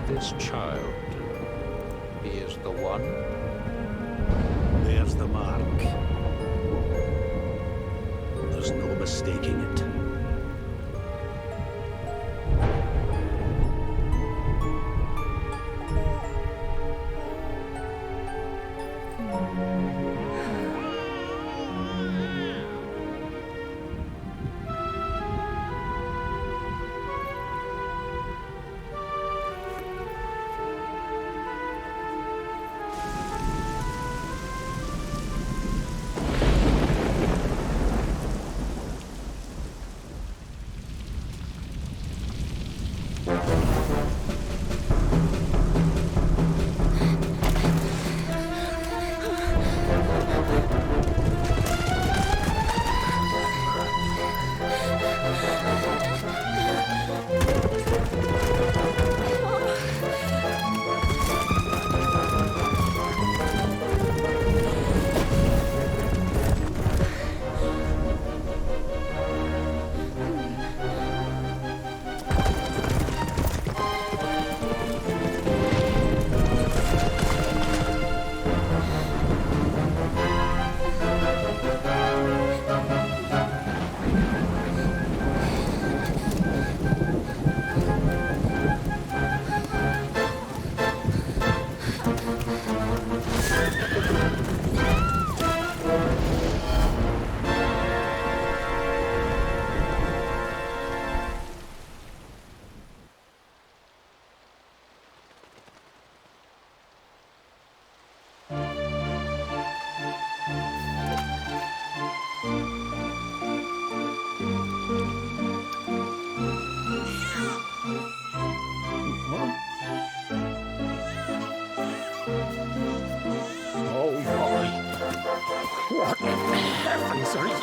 This child, he is the one? There's the mark. There's no mistaking it.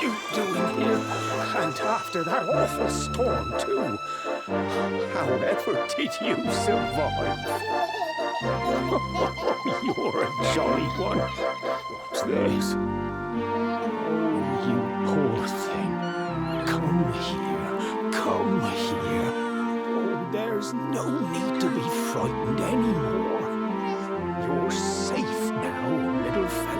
you doing here? And after that awful storm, too. However did you survive? You're a jolly one. What's this? Oh, you poor thing. Come here. Come here. Oh, there's no need to be frightened anymore. You're safe now, little fellow.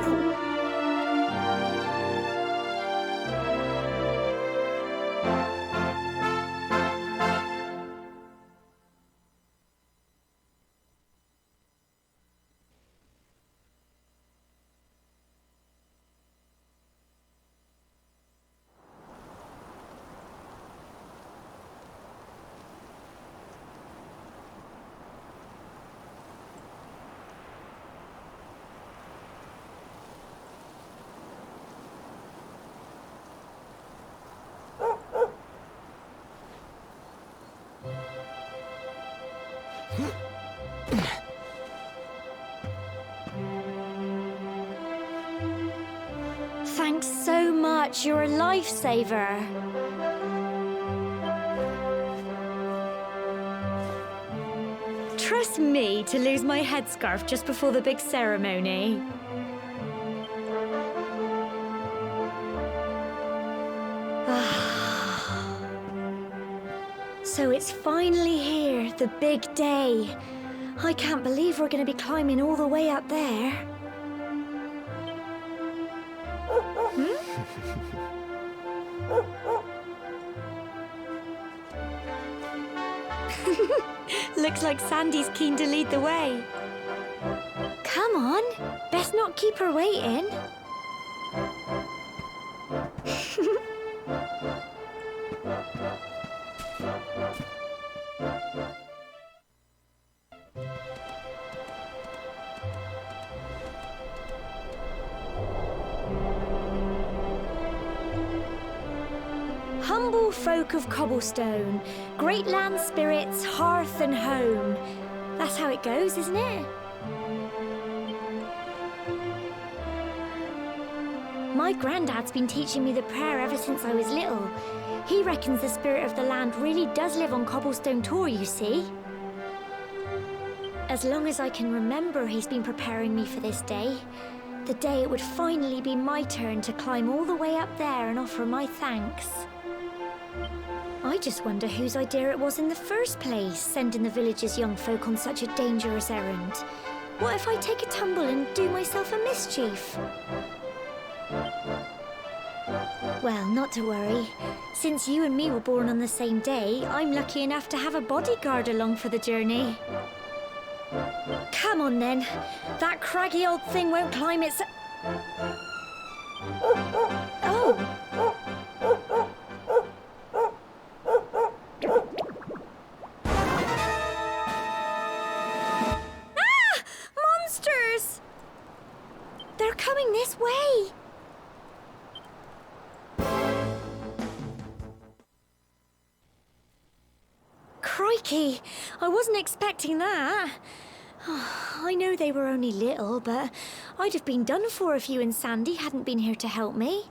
Thanks so much. You're a lifesaver. Trust me to lose my headscarf just before the big ceremony. So it's finally here, the big day. I can't believe we're going to be climbing all the way up there. Looks like Sandy's keen to lead the way. Come on, best not keep her waiting. Humble folk of cobblestone, great land spirits, hearth and home. That's how it goes, isn't it? My granddad's been teaching me the prayer ever since I was little. He reckons the spirit of the land really does live on Cobblestone Tor, you see. As long as I can remember, he's been preparing me for this day. The day it would finally be my turn to climb all the way up there and offer my thanks. I just wonder whose idea it was in the first place, sending the village's young folk on such a dangerous errand. What if I take a tumble and do myself a mischief? Well, not to worry. Since you and me were born on the same day, I'm lucky enough to have a bodyguard along for the journey. Come on then. That craggy old thing won't climb its... Oh! They're coming this way! Crikey! I wasn't expecting that. I know they were only little, but I'd have been done for if you and Sandy hadn't been here to help me.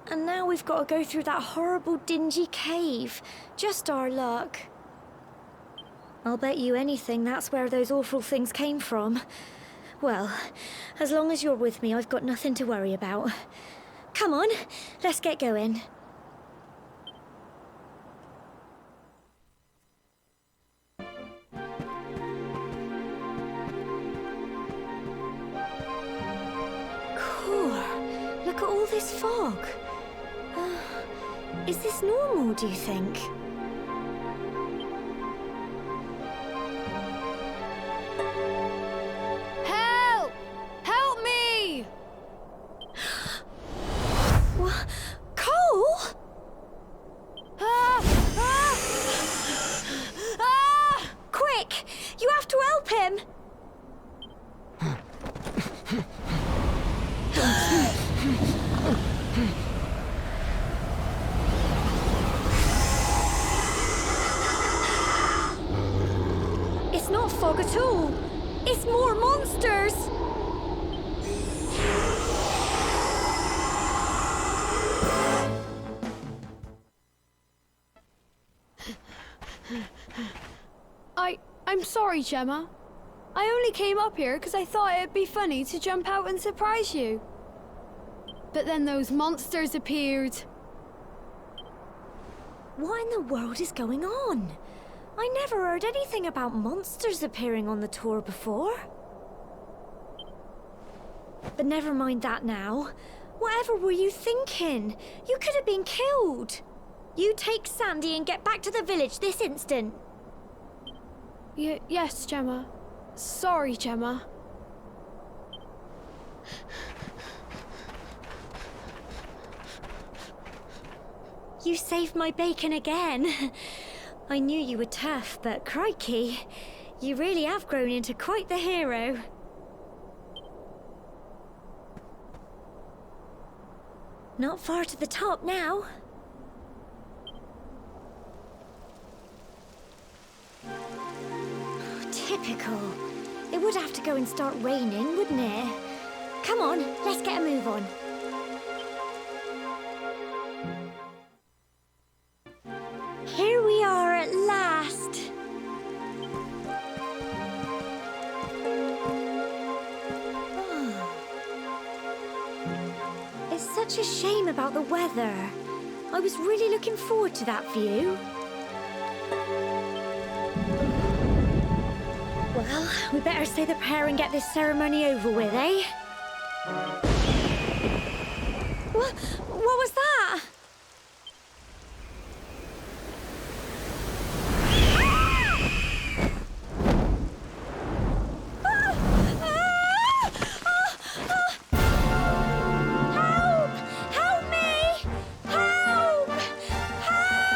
And now we've got to go through that horrible, dingy cave. Just our luck. I'll bet you anything that's where those awful things came from. Well, as long as you're with me, I've got nothing to worry about. Come on, let's get going. Cool. Look at all this fog. Is this normal, do you think? Help! Help me! What? Cole? Ah! Ah! Ah! Quick! You have to help him! It's not fog at all. It's more monsters. I'm sorry, Gemma. I only came up here because I thought it'd be funny to jump out and surprise you. But then those monsters appeared. What in the world is going on? I never heard anything about monsters appearing on the tour before. But never mind that now. Whatever were you thinking? You could have been killed. You take Sandy and get back to the village this instant. Yes, Gemma. Sorry, Gemma. You saved my bacon again. I knew you were tough, but crikey, you really have grown into quite the hero. Not far to the top now. Typical. It would have to go and start raining, wouldn't it? Come on, let's get a move on. Here we are at last. It's such a shame about the weather. I was really looking forward to that view. Well, we better say the prayer and get this ceremony over with, eh? What was that? Help! Help me! Help! Help!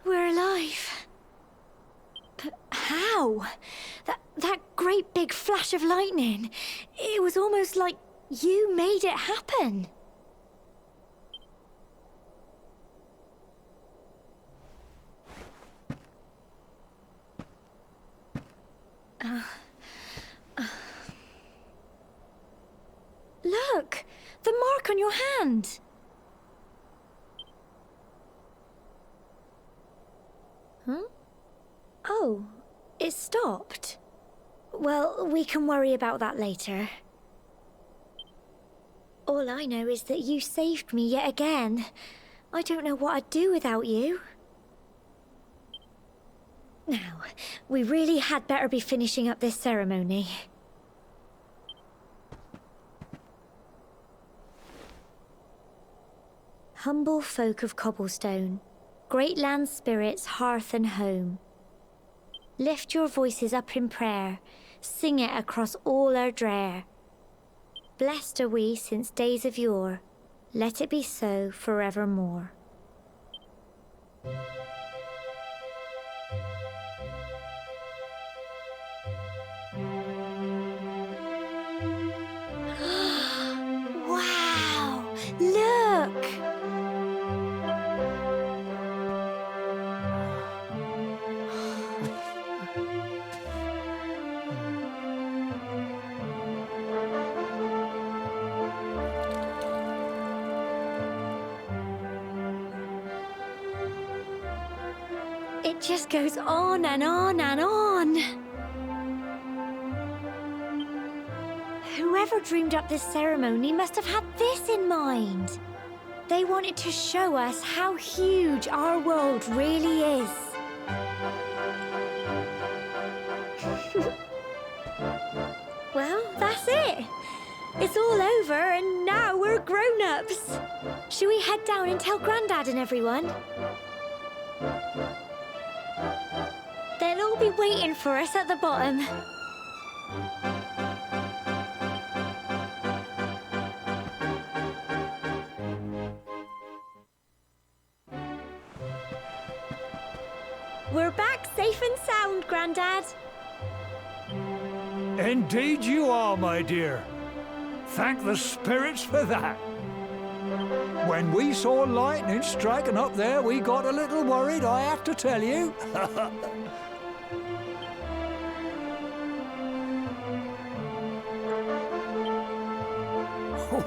We're alive. But how? That great big flash of lightning. It was almost like you made it happen. Look! The mark on your hand! Huh? Oh, it stopped. Well, we can worry about that later. All I know is that you saved me yet again. I don't know what I'd do without you. Now, we really had better be finishing up this ceremony. Humble folk of cobblestone, great land spirits, hearth and home. Lift your voices up in prayer, sing it across all our drear. Blessed are we since days of yore, let it be so forevermore. Wow! Look! It just goes on and on and on. Whoever dreamed up this ceremony must have had this in mind. They wanted to show us how huge our world really is. Well, that's it. It's all over and now we're grown-ups. Shall we head down and tell Grandad and everyone? They'll all be waiting for us at the bottom. We're back safe and sound, Grandad. Indeed you are, my dear. Thank the spirits for that. When we saw lightning striking up there, we got a little worried, I have to tell you.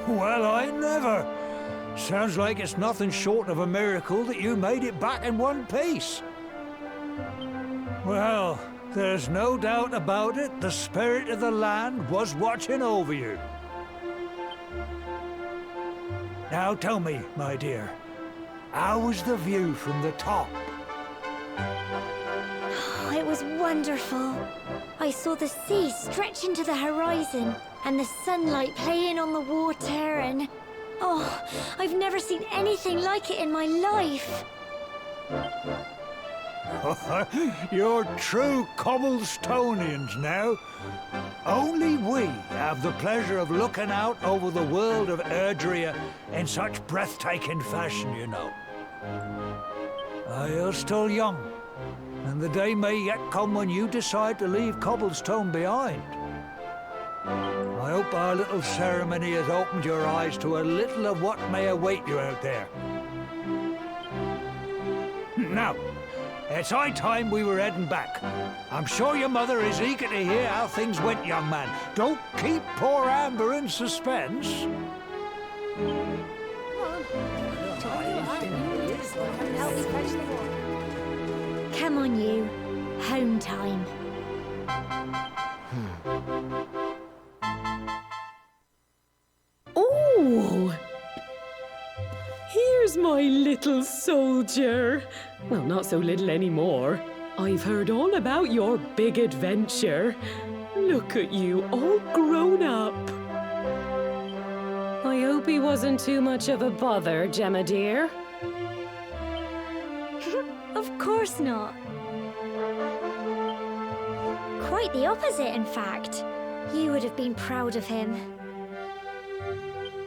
Well, I never. Sounds like it's nothing short of a miracle that you made it back in one piece. Well, there's no doubt about it, the spirit of the land was watching over you. Now tell me, my dear, how was the view from the top? Oh, it was wonderful. I saw the sea stretch into the horizon and the sunlight playing on the water and... Oh, I've never seen anything like it in my life. You're true Cobblestonians now. Only we have the pleasure of looking out over the world of Erdrea in such breathtaking fashion, you know. You're still young, and the day may yet come when you decide to leave Cobblestone behind. I hope our little ceremony has opened your eyes to a little of what may await you out there. Now, it's high time we were heading back. I'm sure your mother is eager to hear how things went, young man. Don't keep poor Amber in suspense. Come on, you. Home time. Oh! Here's my little soldier. Well, not so little anymore. I've heard all about your big adventure. Look at you, all grown up. I hope he wasn't too much of a bother, Gemma dear. Of course not. Quite the opposite, in fact. You would have been proud of him.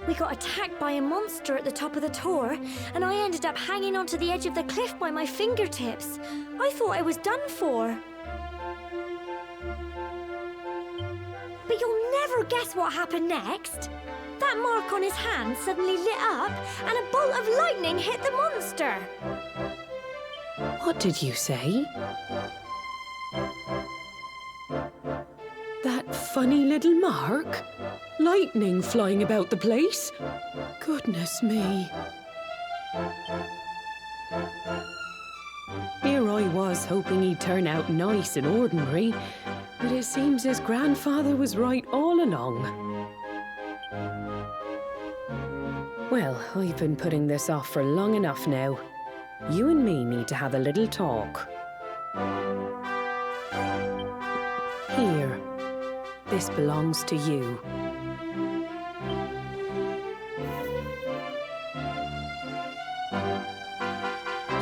We got attacked by a monster at the top of the tor, and I ended up hanging onto the edge of the cliff by my fingertips. I thought I was done for. But you'll never guess what happened next. That mark on his hand suddenly lit up, and a bolt of lightning hit the monster. What did you say? That funny little mark? Lightning flying about the place? Goodness me. Here I was hoping he'd turn out nice and ordinary, but it seems his grandfather was right all along. Well, I've been putting this off for long enough now. You and me need to have a little talk. Here. This belongs to you.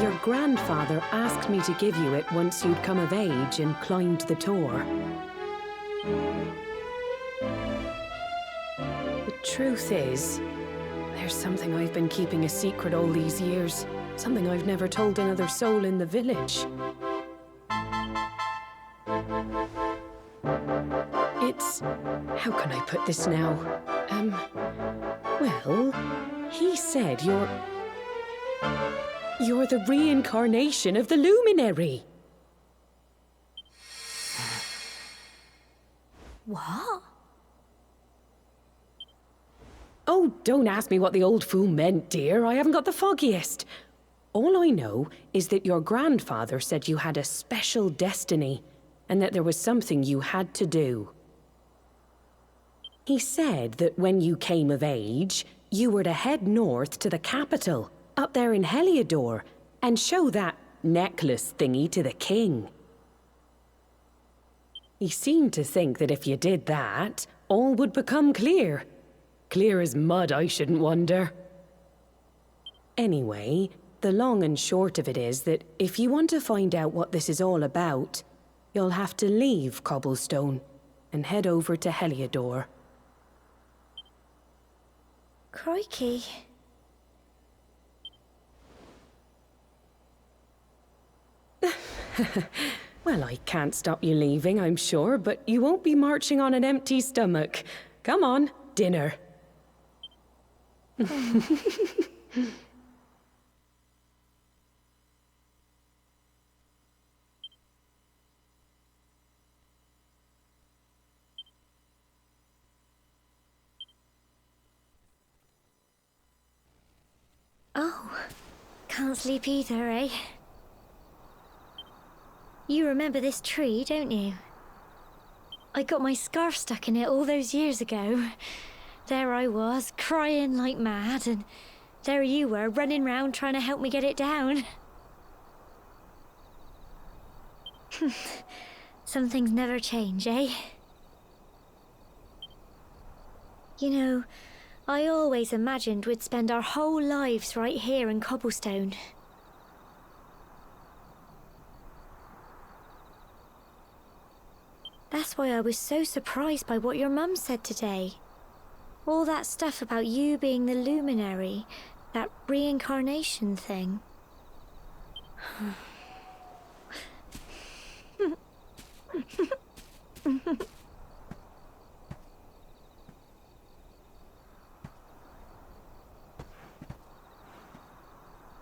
Your grandfather asked me to give you it once you'd come of age and climbed the tor. The truth is, there's something I've been keeping a secret all these years. Something I've never told another soul in the village. It's... how can I put this now? Well, he said you're the reincarnation of the luminary. What? Oh, don't ask me what the old fool meant, dear. I haven't got the foggiest. All I know is that your grandfather said you had a special destiny, and that there was something you had to do. He said that when you came of age, you were to head north to the capital, up there in Heliodor, and show that necklace thingy to the king. He seemed to think that if you did that, all would become clear. Clear as mud, I shouldn't wonder. Anyway, the long and short of it is that if you want to find out what this is all about, you'll have to leave Cobblestone and head over to Heliodor. Crikey. Well, I can't stop you leaving, I'm sure, but you won't be marching on an empty stomach. Come on, dinner. Oh, can't sleep either, eh? You remember this tree, don't you? I got my scarf stuck in it all those years ago. There I was, crying like mad, and there you were, running round trying to help me get it down. Some things never change, eh? You know, I always imagined we'd spend our whole lives right here in Cobblestone. That's why I was so surprised by what your mum said today. All that stuff about you being the luminary, that reincarnation thing.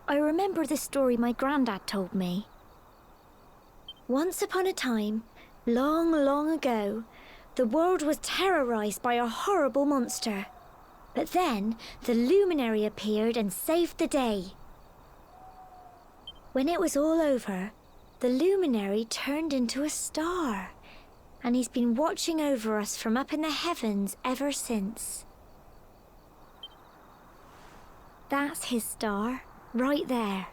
I remember the story my granddad told me. Once upon a time, long, long ago, the world was terrorized by a horrible monster. But then, the luminary appeared and saved the day. When it was all over, the luminary turned into a star, and he's been watching over us from up in the heavens ever since. That's his star, right there.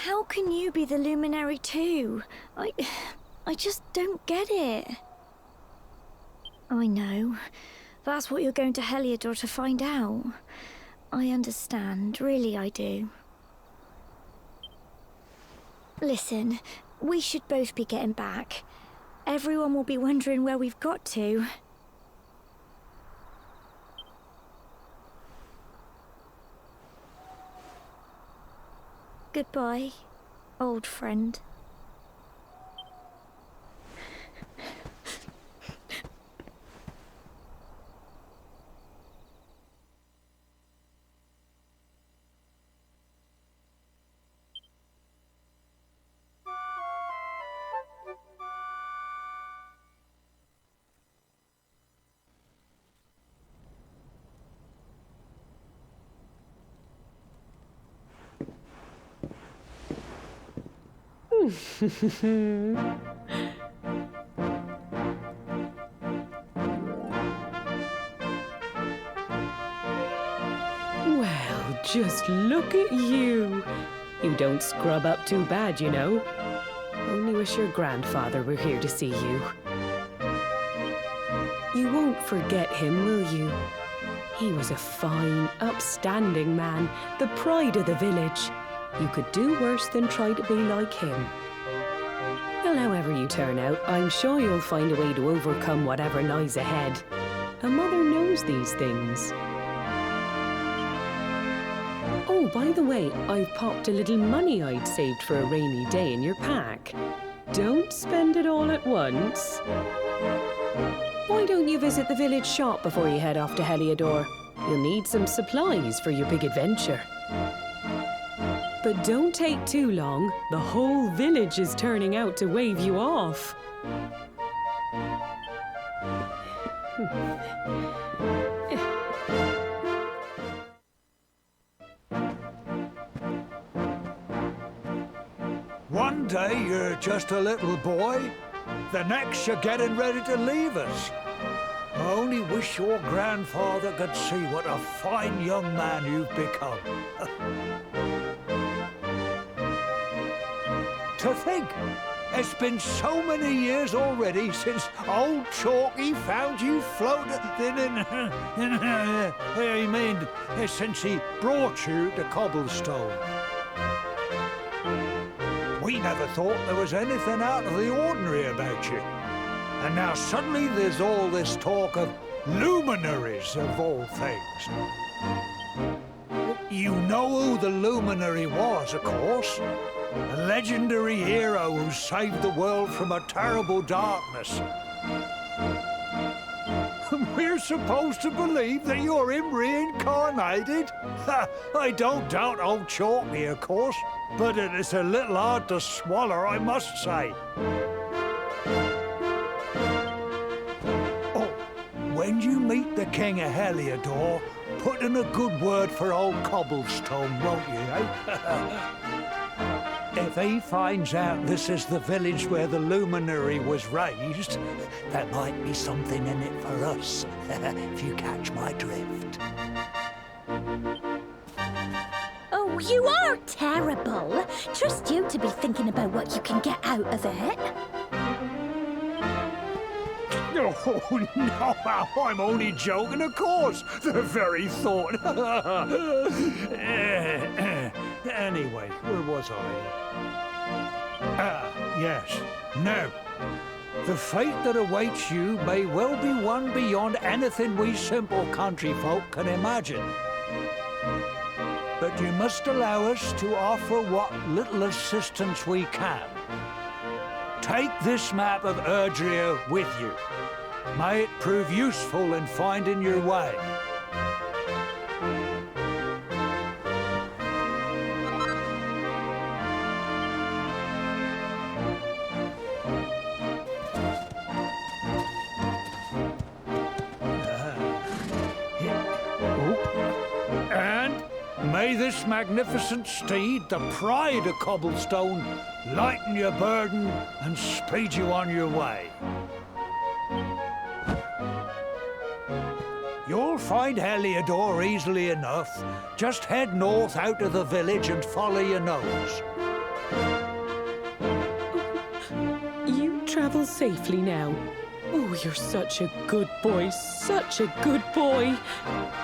How can you be the luminary too? I just don't get it. I know. That's what you're going to Heliodor to find out. I understand, really I do. Listen, we should both be getting back. Everyone will be wondering where we've got to. Goodbye, old friend. Well, just look at you. You don't scrub up too bad, you know. Only wish your grandfather were here to see you. You won't forget him, will you? He was a fine, upstanding man, the pride of the village. You could do worse than try to be like him. Well, however you turn out, I'm sure you'll find a way to overcome whatever lies ahead. A mother knows these things. Oh, by the way, I've popped a little money I'd saved for a rainy day in your pack. Don't spend it all at once. Why don't you visit the village shop before you head off to Heliodor? You'll need some supplies for your big adventure. But don't take too long. The whole village is turning out to wave you off. One day you're just a little boy, the next you're getting ready to leave us. I only wish your grandfather could see what a fine young man you've become. To think, it's been so many years already since old Chalky found you floating I mean, since he brought you to Cobblestone. We never thought there was anything out of the ordinary about you. And now suddenly there's all this talk of luminaries of all things. You know who the luminary was, of course. A legendary hero who saved the world from a terrible darkness. We're supposed to believe that you're him reincarnated? I don't doubt old Chalky, of course, but it is a little hard to swallow, I must say. Oh, when you meet the King of Heliodor, put in a good word for old Cobblestone, won't you, eh? If he finds out this is the village where the luminary was raised, there might be something in it for us, if you catch my drift. Oh, you are terrible. Trust you to be thinking about what you can get out of it. Oh, no, I'm only joking, of course. The very thought. Anyway, where was I? Yes. Now, the fate that awaits you may well be one beyond anything we simple country folk can imagine. But you must allow us to offer what little assistance we can. Take this map of Erdrea with you. May it prove useful in finding your way. And may this magnificent steed, the pride of Cobblestone, lighten your burden and speed you on your way. You'll find Heliodor easily enough. Just head north out of the village and follow your nose. You travel safely now. Oh, you're such a good boy, such a good boy.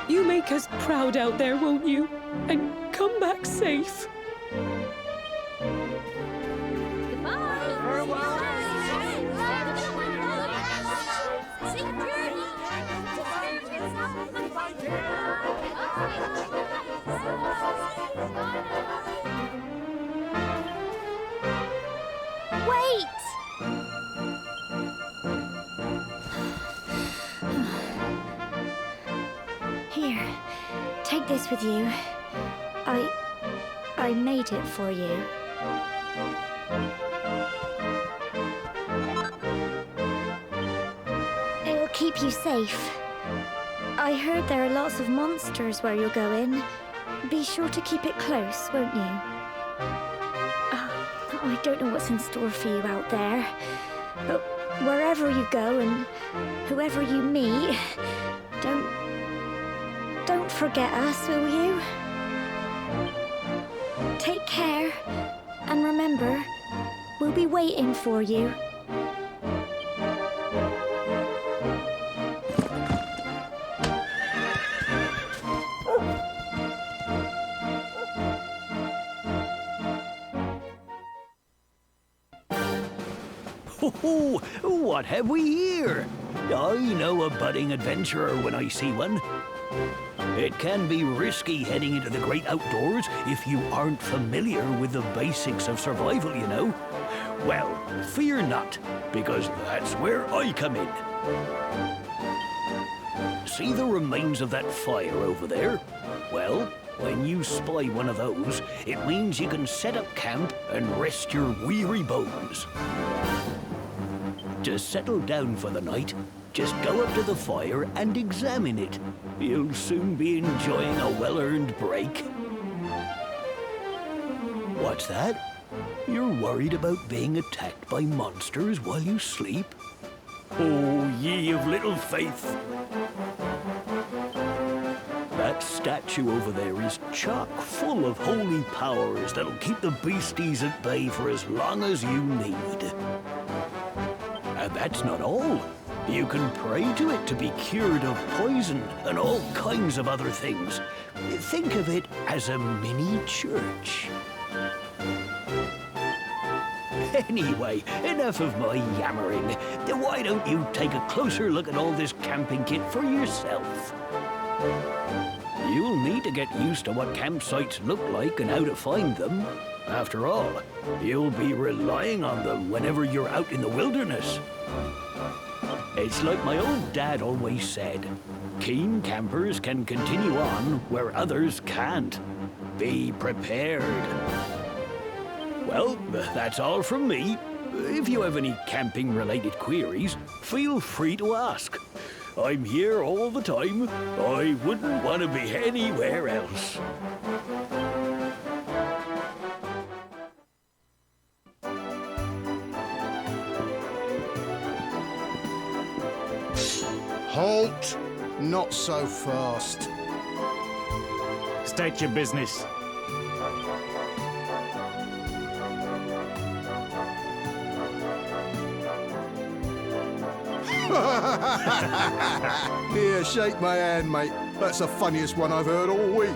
You make us proud out there, won't you? And come back safe. Wait! Here, take this with you. I made it for you. It'll keep you safe. I heard there are lots of monsters where you're going. Be sure to keep it close, won't you? I don't know what's in store for you out there, but wherever you go and whoever you meet, don't forget us, will you? Take care, and remember, we'll be waiting for you. Oh, what have we here? I know a budding adventurer when I see one. It can be risky heading into the great outdoors if you aren't familiar with the basics of survival, you know. Well, fear not, because that's where I come in. See the remains of that fire over there? Well, when you spy one of those, it means you can set up camp and rest your weary bones. To settle down for the night, just go up to the fire and examine it. You'll soon be enjoying a well-earned break. What's that? You're worried about being attacked by monsters while you sleep? Oh, ye of little faith. That statue over there is chock full of holy powers that'll keep the beasties at bay for as long as you need. And that's not all. You can pray to it to be cured of poison and all kinds of other things. Think of it as a mini church. Anyway, enough of my yammering. Why don't you take a closer look at all this camping kit for yourself? You'll need to get used to what campsites look like and how to find them. After all, you'll be relying on them whenever you're out in the wilderness. It's like my old dad always said, keen campers can continue on where others can't. Be prepared. Well, that's all from me. If you have any camping-related queries, feel free to ask. I'm here all the time. I wouldn't want to be anywhere else. Halt! Not so fast. State your business. Here, shake my hand, mate. That's the funniest one I've heard all week.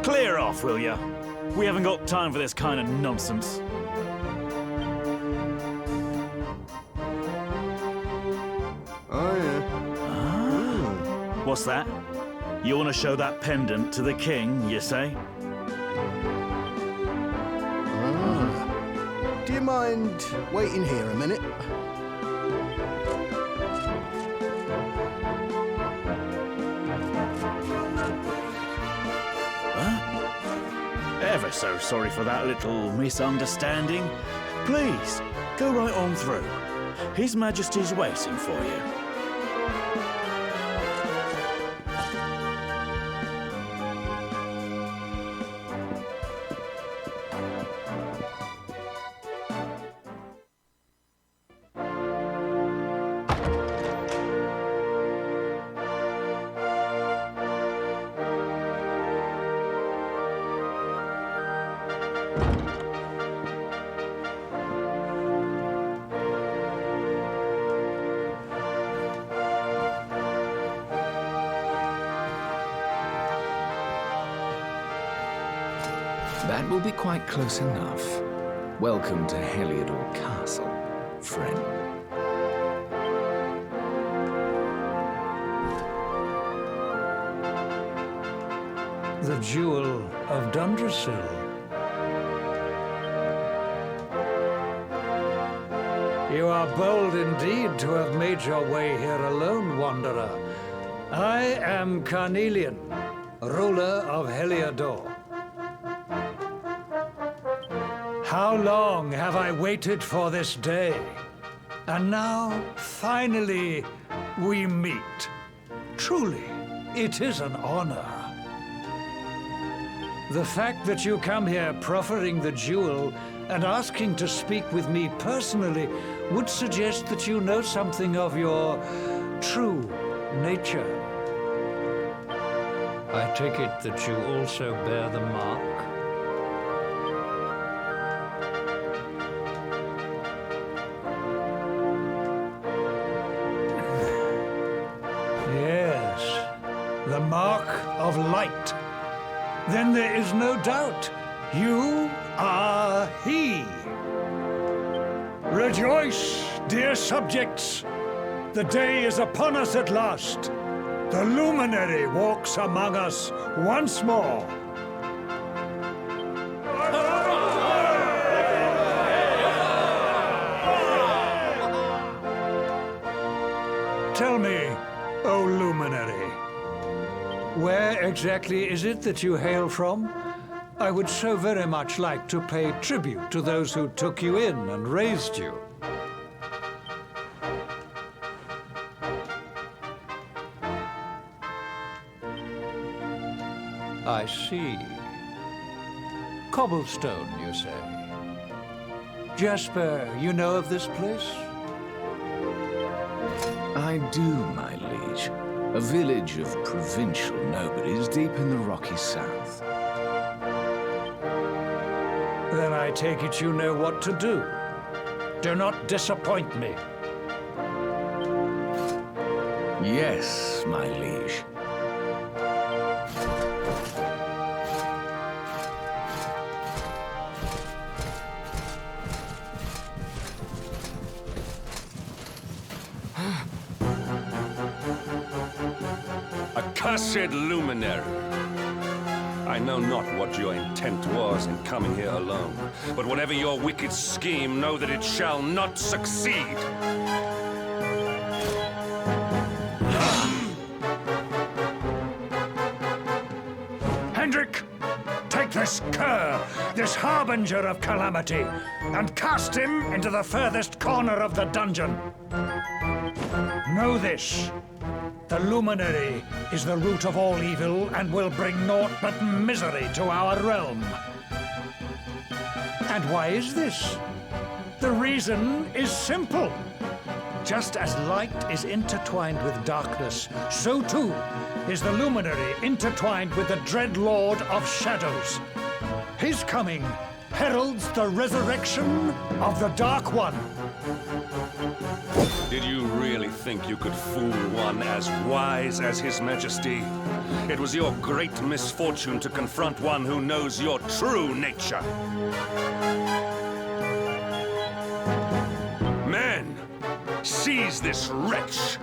Clear off, will ya? We haven't got time for this kind of nonsense. Oh, yeah. What's that? You want to show that pendant to the king, you say? Do you mind waiting here a minute? Ever so sorry for that little misunderstanding. Please, go right on through. His Majesty's waiting for you. That will be quite close enough. Welcome to Heliodor Castle, friend. The Jewel of Dundrasil. You are bold indeed to have made your way here alone, Wanderer. I am Carnelian, ruler of Heliodor. How long have I waited for this day? And now, finally, we meet. Truly, it is an honor. The fact that you come here proffering the jewel and asking to speak with me personally would suggest that you know something of your true nature. I take it that you also bear the mark? Yes, the mark of light. Then there is no doubt. You are he. Rejoice, dear subjects. The day is upon us at last. The luminary walks among us once more. Tell me, O luminary, where exactly is it that you hail from? I would so very much like to pay tribute to those who took you in and raised you. I see. Cobblestone, you say? Jasper, you know of this place? I do, my liege. A village of provincial nobles deep in the rocky south. Then I take it you know what to do. Do not disappoint me. Yes, my liege. Accursed luminary! I know not what your intent was in coming here alone, but whatever your wicked scheme, know that it shall not succeed! Hendrik, take this cur, this harbinger of calamity, and cast him into the furthest corner of the dungeon. Know this. The luminary is the root of all evil and will bring naught but misery to our realm. And why is this? The reason is simple. Just as light is intertwined with darkness, so too is the luminary intertwined with the dread Lord of Shadows. His coming heralds the resurrection of the Dark One. Did you really think you could fool one as wise as His Majesty? It was your great misfortune to confront one who knows your true nature. Men, seize this wretch!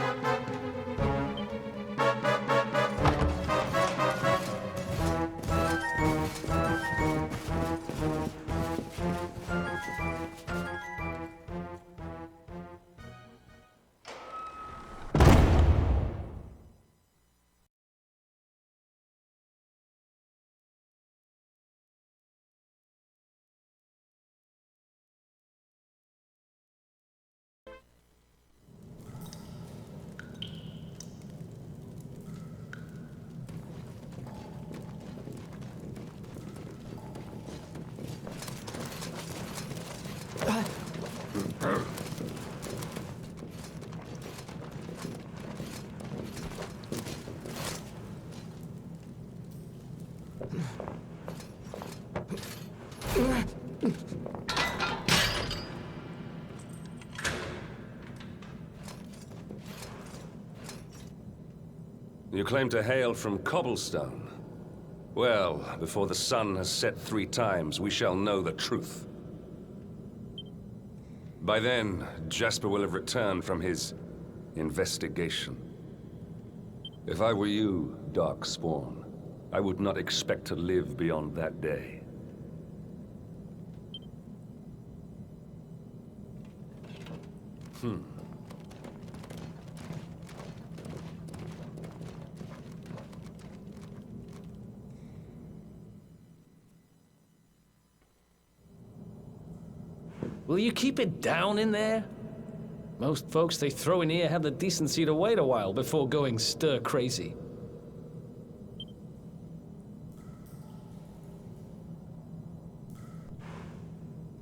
You claim to hail from Cobblestone. Well, before the sun has set 3 times, we shall know the truth. By then, Jasper will have returned from his investigation. If I were you, Darkspawn, I would not expect to live beyond that day. Will you keep it down in there? Most folks they throw in here have the decency to wait a while before going stir crazy.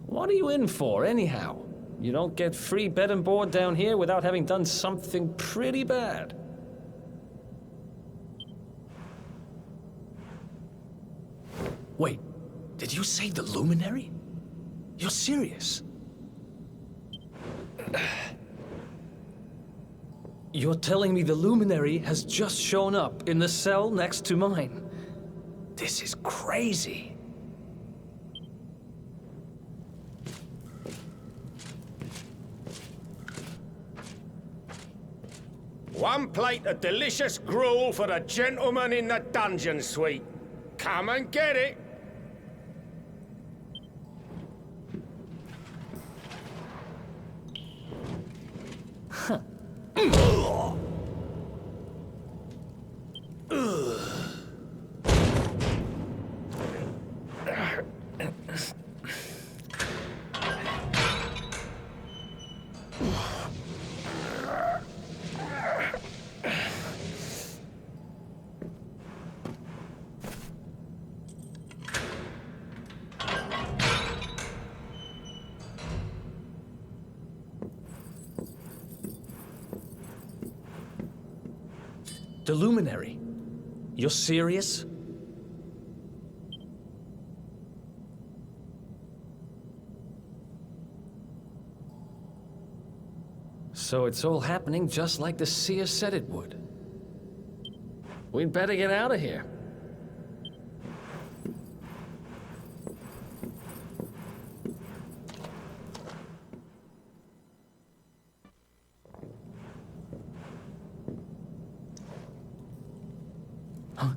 What are you in for, anyhow? You don't get free bed and board down here without having done something pretty bad. Wait, did you say the Luminary? You're serious? You're telling me the Luminary has just shown up in the cell next to mine? This is crazy. One plate of delicious gruel for the gentleman in the dungeon suite. Come and get it. The Luminary? You're serious? So it's all happening just like the seer said it would. We'd better get out of here. Huh?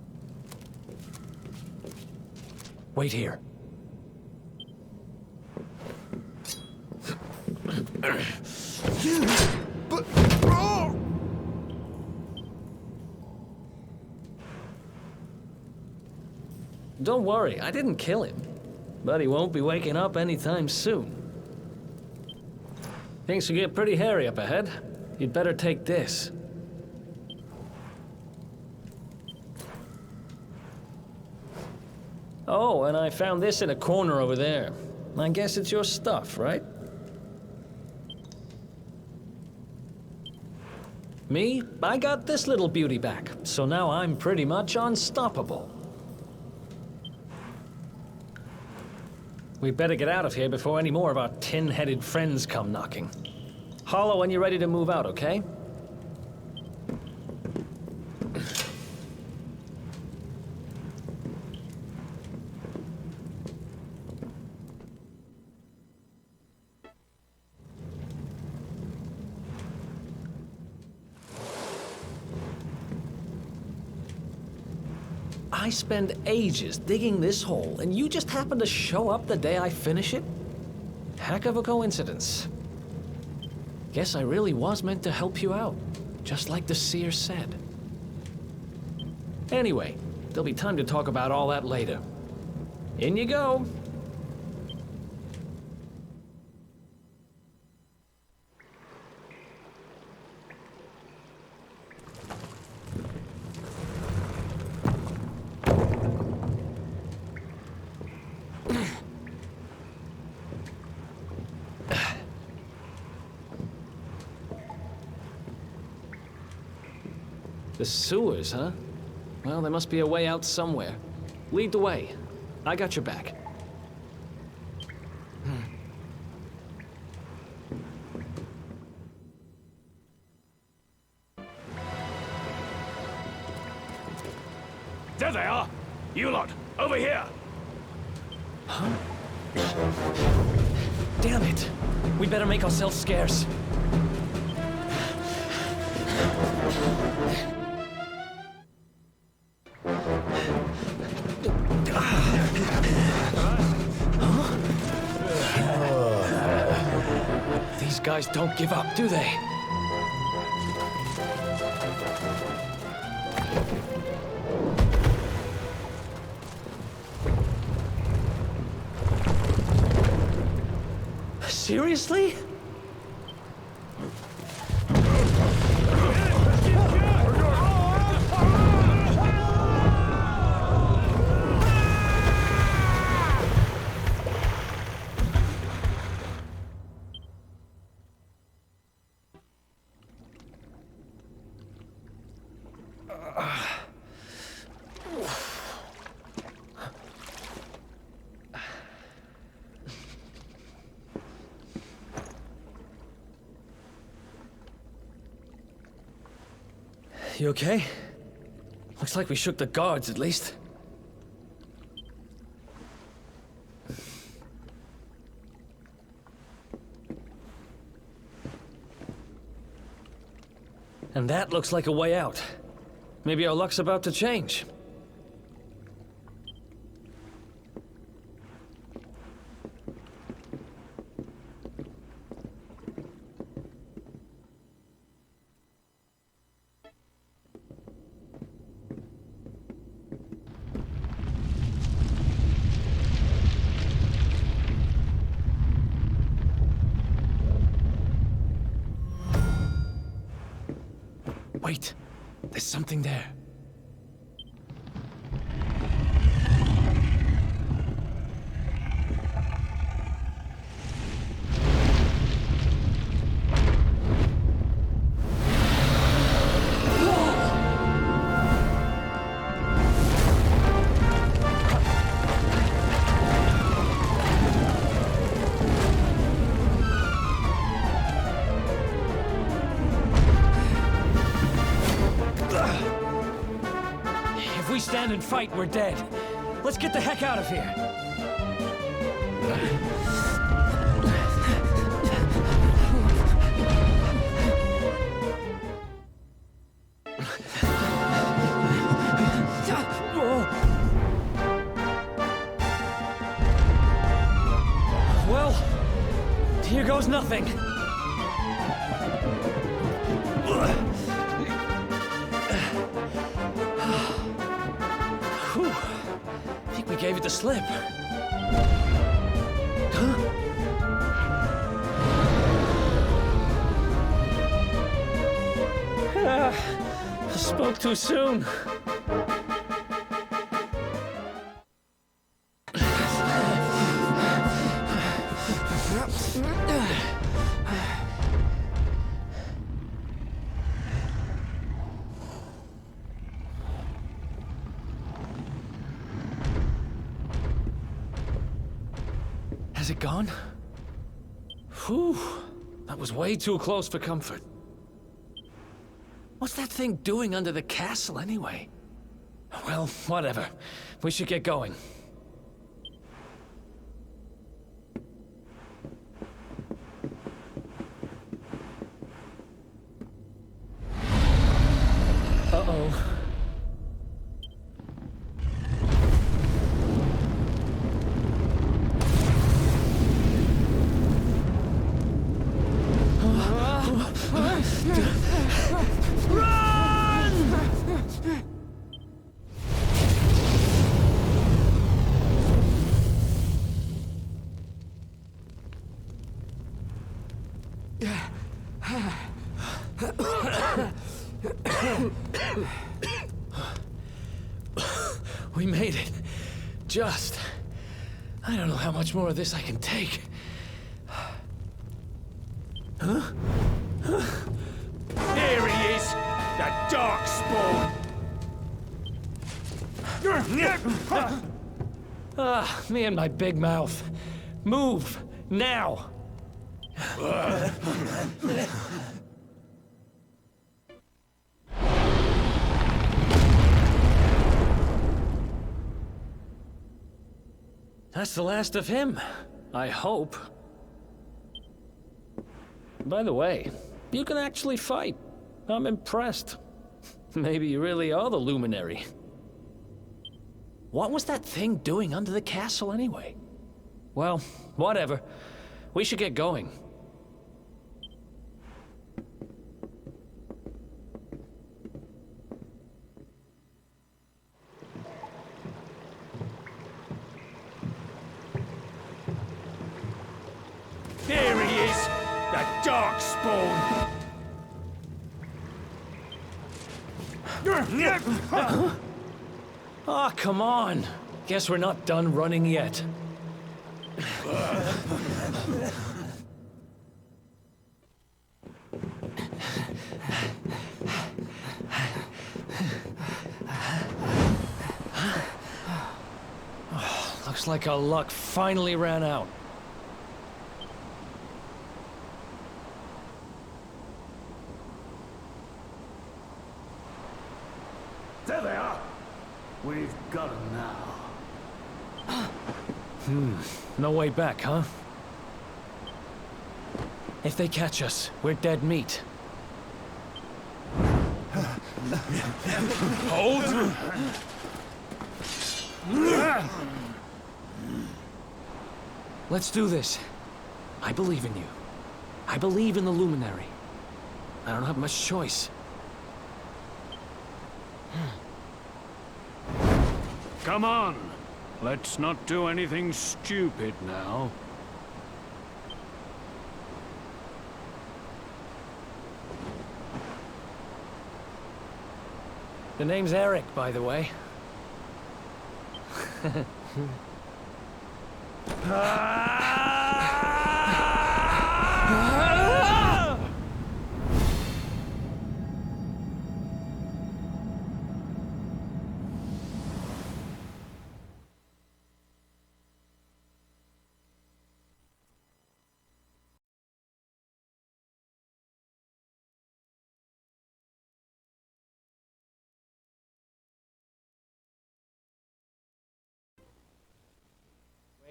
Wait here. But... Oh! Don't worry, I didn't kill him. But he won't be waking up anytime soon. Things will get pretty hairy up ahead. You'd better take this. Oh, and I found this in a corner over there. I guess it's your stuff, right? Me? I got this little beauty back, so now I'm pretty much unstoppable. We better get out of here before any more of our tin-headed friends come knocking. Holler when you're ready to move out, okay? I spend ages digging this hole, and you just happen to show up the day I finish it? Heck of a coincidence. Guess I really was meant to help you out, just like the seer said. Anyway, there'll be time to talk about all that later. In you go. The sewers, huh? Well, there must be a way out somewhere. Lead the way. I got your back. There they are! You lot, over here! Huh? Damn it! We better make ourselves scarce. These guys don't give up, do they? Seriously? You okay? Looks like we shook the guards, at least. And that looks like a way out. Maybe our luck's about to change. Wait, there's something there. stand and fight, we're dead. Let's get the heck out of here. Well, here goes nothing. Whew. I think we gave it the slip. Huh? I spoke too soon. Has it gone? Whew. That was way too close for comfort. What's that thing doing under the castle, anyway? Well, whatever. We should get going. Uh-oh. We made it. Just. I don't know how much more of this I can take. Huh? There he is! The Darkspawn! Ah, me and my big mouth. Move, now! That's the last of him. I hope. By the way, you can actually fight. I'm impressed. Maybe you really are the luminary. What was that thing doing under the castle anyway? Well, whatever. We should get going. There he is! The Darkspawn! Ah, come on. Guess we're not done running yet. Looks like our luck finally ran out. There they are. We've got them now. No way back, huh? If they catch us, we're dead meat. Hold! Let's do this. I believe in you. I believe in the Luminary. I don't have much choice. Come on. Let's not do anything stupid now. The name's Erik, by the way.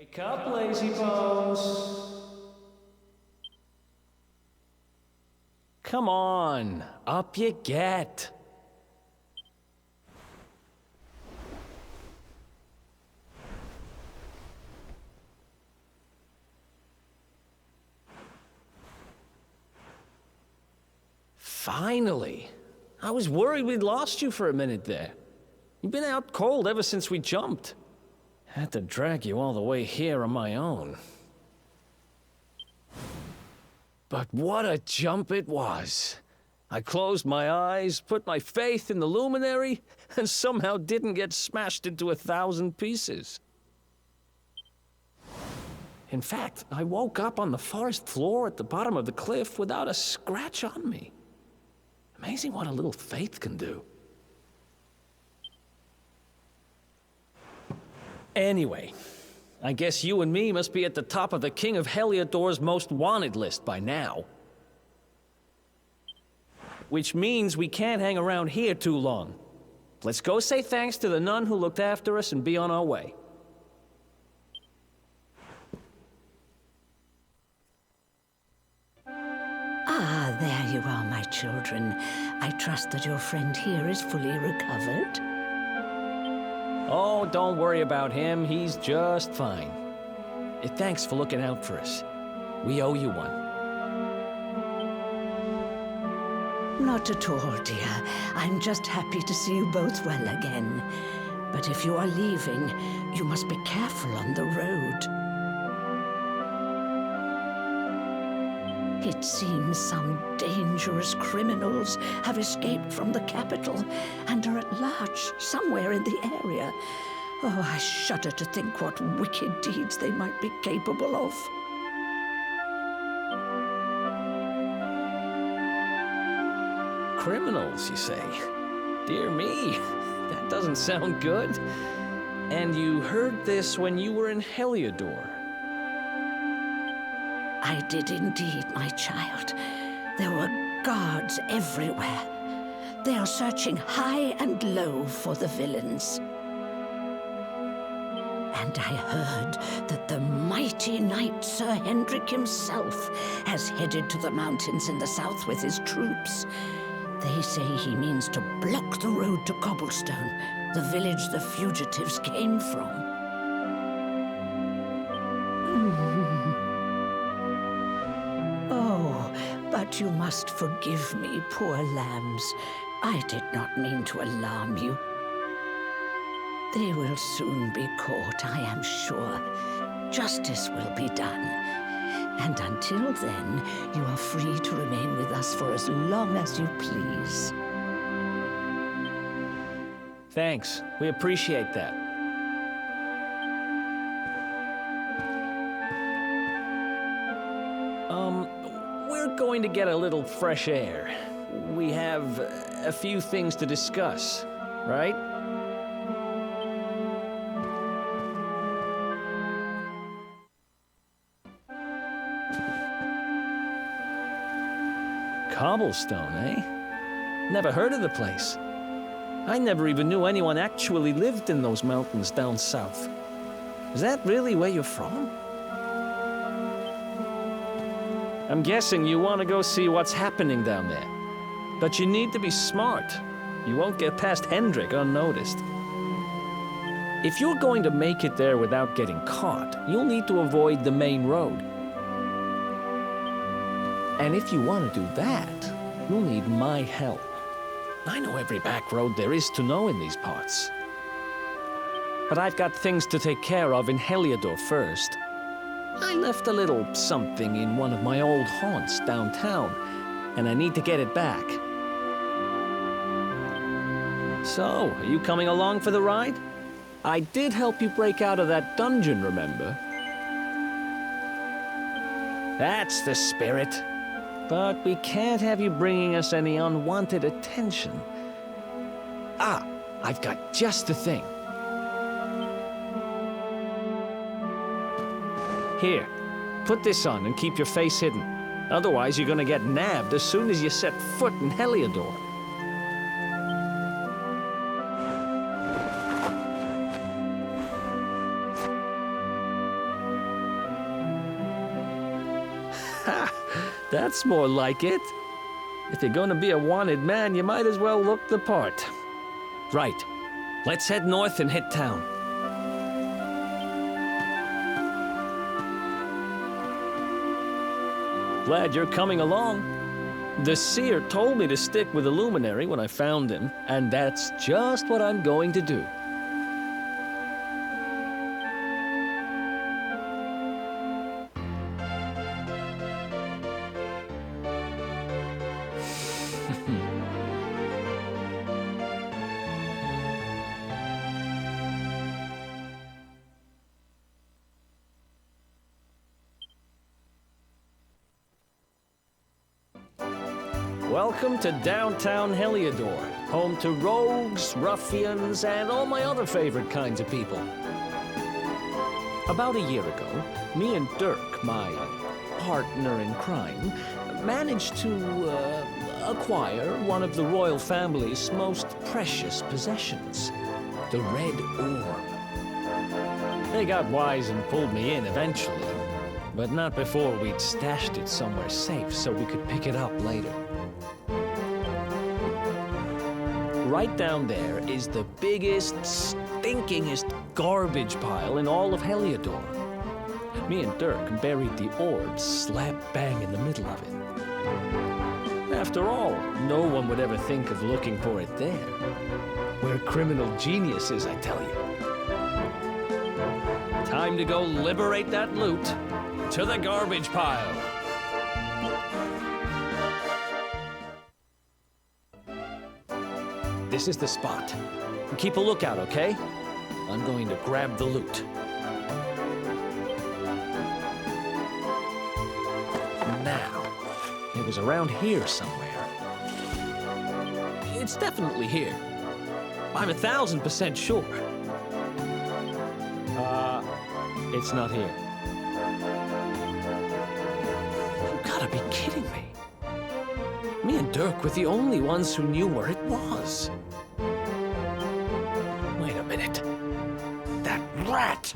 Wake up, lazy bones. Come on, up you get. Finally. I was worried we'd lost you for a minute there. You've been out cold ever since we jumped. Had to drag you all the way here on my own. But what a jump it was. I closed my eyes, put my faith in the luminary, and somehow didn't get smashed into 1,000 pieces. In fact, I woke up on the forest floor at the bottom of the cliff without a scratch on me. Amazing what a little faith can do. Anyway, I guess you and me must be at the top of the King of Heliodor's most wanted list by now. Which means we can't hang around here too long. Let's go say thanks to the nun who looked after us and be on our way. Ah, there you are, my children. I trust that your friend here is fully recovered. Oh, don't worry about him. He's just fine. Thanks for looking out for us. We owe you one. Not at all, dear. I'm just happy to see you both well again. But if you are leaving, you must be careful on the road. It seems some dangerous criminals have escaped from the capital and are at large somewhere in the area. Oh, I shudder to think what wicked deeds they might be capable of. Criminals, you say? Dear me, that doesn't sound good. And you heard this when you were in Heliodor. I did indeed, my child. There were guards everywhere. They are searching high and low for the villains. And I heard that the mighty knight Sir Hendrik himself has headed to the mountains in the south with his troops. They say he means to block the road to Cobblestone, the village the fugitives came from. But you must forgive me, poor lambs. I did not mean to alarm you. They will soon be caught, I am sure. Justice will be done. And until then, you are free to remain with us for as long as you please. Thanks. We appreciate that. We're going to get a little fresh air. We have a few things to discuss, right? Cobblestone, eh? Never heard of the place. I never even knew anyone actually lived in those mountains down south. Is that really where you're from? I'm guessing you want to go see what's happening down there. But you need to be smart. You won't get past Hendrik unnoticed. If you're going to make it there without getting caught, you'll need to avoid the main road. And if you want to do that, you'll need my help. I know every back road there is to know in these parts. But I've got things to take care of in Heliodor first. I left a little something in one of my old haunts downtown, and I need to get it back. So, are you coming along for the ride? I did help you break out of that dungeon, remember? That's the spirit. But we can't have you bringing us any unwanted attention. Ah, I've got just the thing. Here, put this on and keep your face hidden. Otherwise, you're gonna get nabbed as soon as you set foot in Heliodor. That's more like it. If you're gonna be a wanted man, you might as well look the part. Right. Let's head north and hit town. Glad you're coming along. The seer told me to stick with the luminary when I found him, and that's just what I'm going to do. Welcome to downtown Heliodor, home to rogues, ruffians, and all my other favorite kinds of people. About a year ago, me and Dirk, my partner in crime, managed to acquire one of the royal family's most precious possessions, the Red Orb. They got wise and pulled me in eventually, but not before we'd stashed it somewhere safe so we could pick it up later. Right down there is the biggest, stinkingest garbage pile in all of Heliodor. Me and Dirk buried the orb slap bang in the middle of it. After all, no one would ever think of looking for it there. We're criminal geniuses, I tell you. Time to go liberate that loot. To the garbage pile. This is the spot. Keep a lookout, okay? I'm going to grab the loot. Now, it was around here somewhere. It's definitely here. I'm 1,000% sure. It's not here. You gotta be kidding me. Me and Dirk were the only ones who knew where it was. Wait a minute. That rat!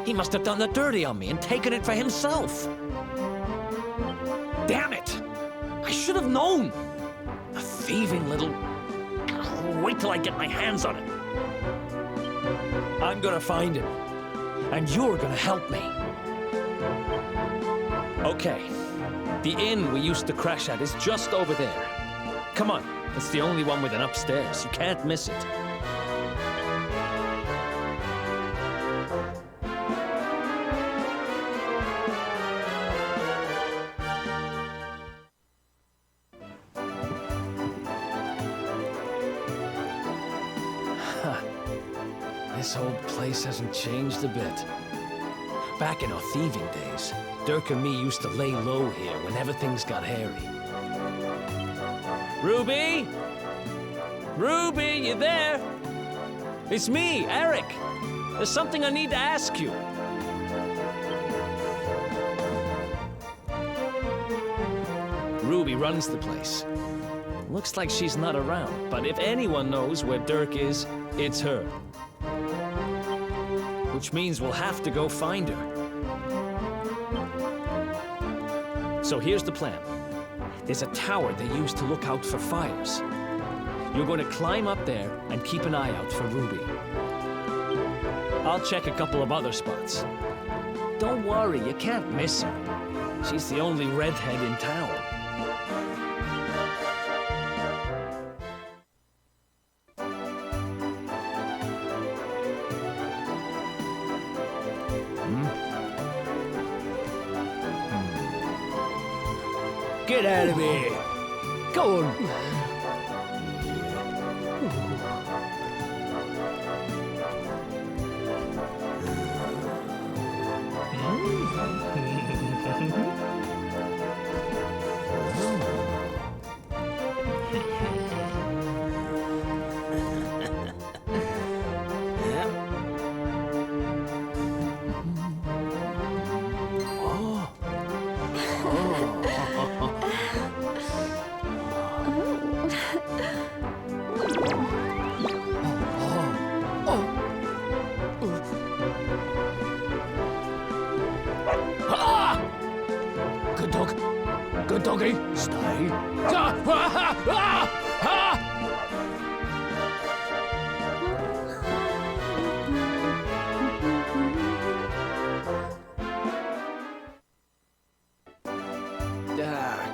He must have done the dirty on me and taken it for himself. Damn it! I should have known! The thieving little... Wait till I get my hands on it. I'm gonna find him. And you're gonna help me. Okay. The inn we used to crash at is just over there. Come on, it's the only one with an upstairs. You can't miss it. This old place hasn't changed a bit. Back in our thieving days, Dirk and me used to lay low here whenever things got hairy. Ruby? Ruby, you there? It's me, Erik. There's something I need to ask you. Ruby runs the place. Looks like she's not around, but if anyone knows where Dirk is, it's her. Which means we'll have to go find her. So here's the plan. There's a tower they use to look out for fires. You're going to climb up there and keep an eye out for Ruby. I'll check a couple of other spots. Don't worry, you can't miss her. She's the only redhead in town. Get out of here! Go on! dog. Good doggy. Stay.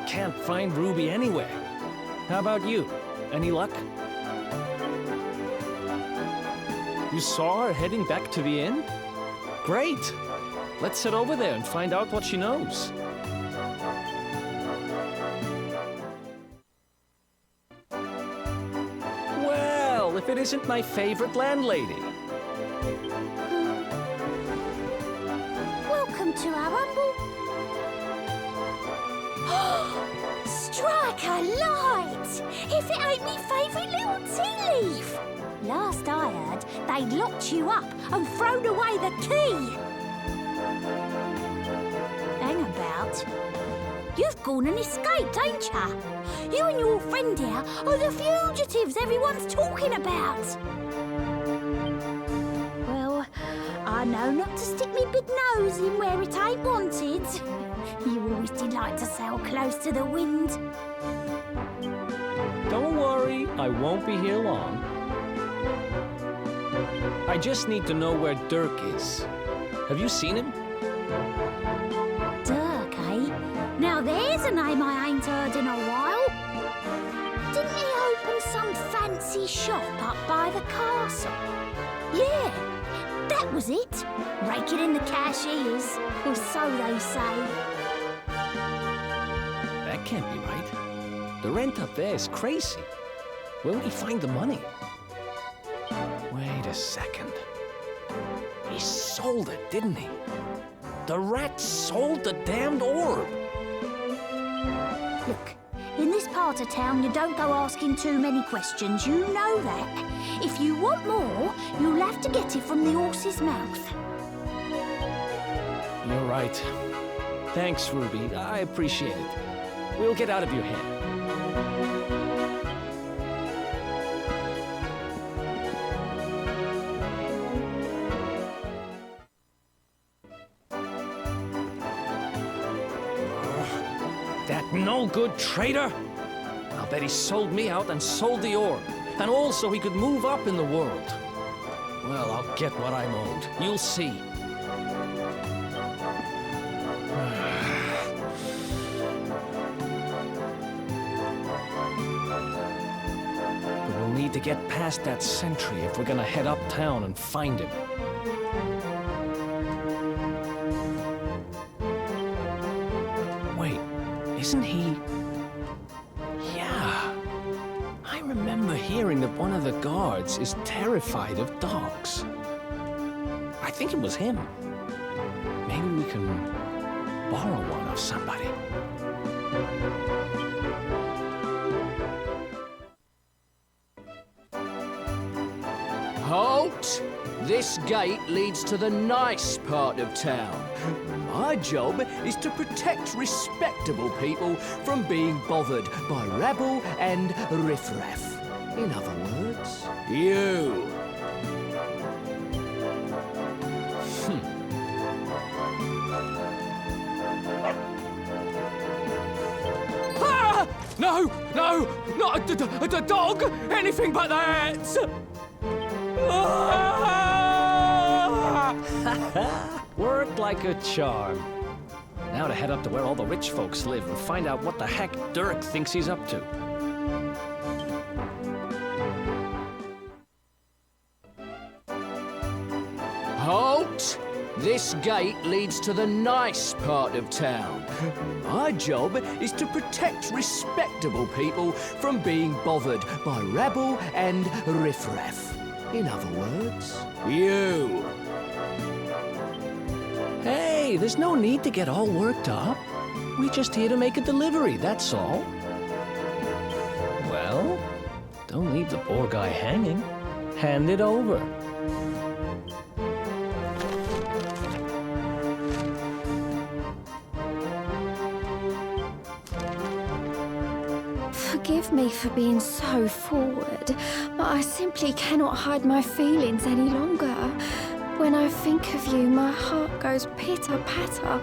Can't find Ruby anywhere. How about you? Any luck? You saw her heading back to the inn? Great! Let's head over there and find out what she knows. Well, if it isn't my favorite landlady. Welcome to our humble... Strike a light! If it ain't me favourite little tea leaf! Last I heard, they'd locked you up and thrown away the key! Hang about. You've gone and escaped, ain't ya? You and your friend here are the fugitives everyone's talking about! Well, I know not to stick me big nose in where it ain't wanted. You always delight to sail close to the wind. Don't worry, I won't be here long. I just need to know where Dirk is. Have you seen him? Dirk, eh? Now there's a name I ain't heard in a while. Didn't he open some fancy shop up by the castle? Yeah, that was it. Raking in the cash he is, or so they say. That can't be right. The rent up there is crazy. Where would he find the money? Wait a second. He sold it, didn't he? The rat sold the damned orb. Look, in this part of town, you don't go asking too many questions. You know that. If you want more, you'll have to get it from the horse's mouth. You're right. Thanks, Ruby. I appreciate it. We'll get out of your hair. That no-good traitor! I'll bet he sold me out and sold the orb. And also he could move up in the world. Well, I'll get what I'm owed. You'll see. But we'll need to get past that sentry if we're gonna head uptown and find him. Wait, isn't he... Yeah. I remember hearing that one of the guards is terrified of dogs. I think it was him. Maybe we can borrow one of somebody. Halt! This gate leads to the nice part of town. My job is to protect respectable people from being bothered by rabble and riffraff. In other words, you. Ah! No! No! Not a dog! Anything but that! Worked like a charm. Now to head up to where all the rich folks live and find out what the heck Dirk thinks he's up to. Halt! This gate leads to the nice part of town. My job is to protect respectable people from being bothered by rabble and riffraff. In other words, you. Hey, there's no need to get all worked up. We're just here to make a delivery, that's all. Well, don't leave the poor guy hanging. Hand it over. Forgive me for being so forward, but I simply cannot hide my feelings any longer. When I think of you, my heart goes pitter-patter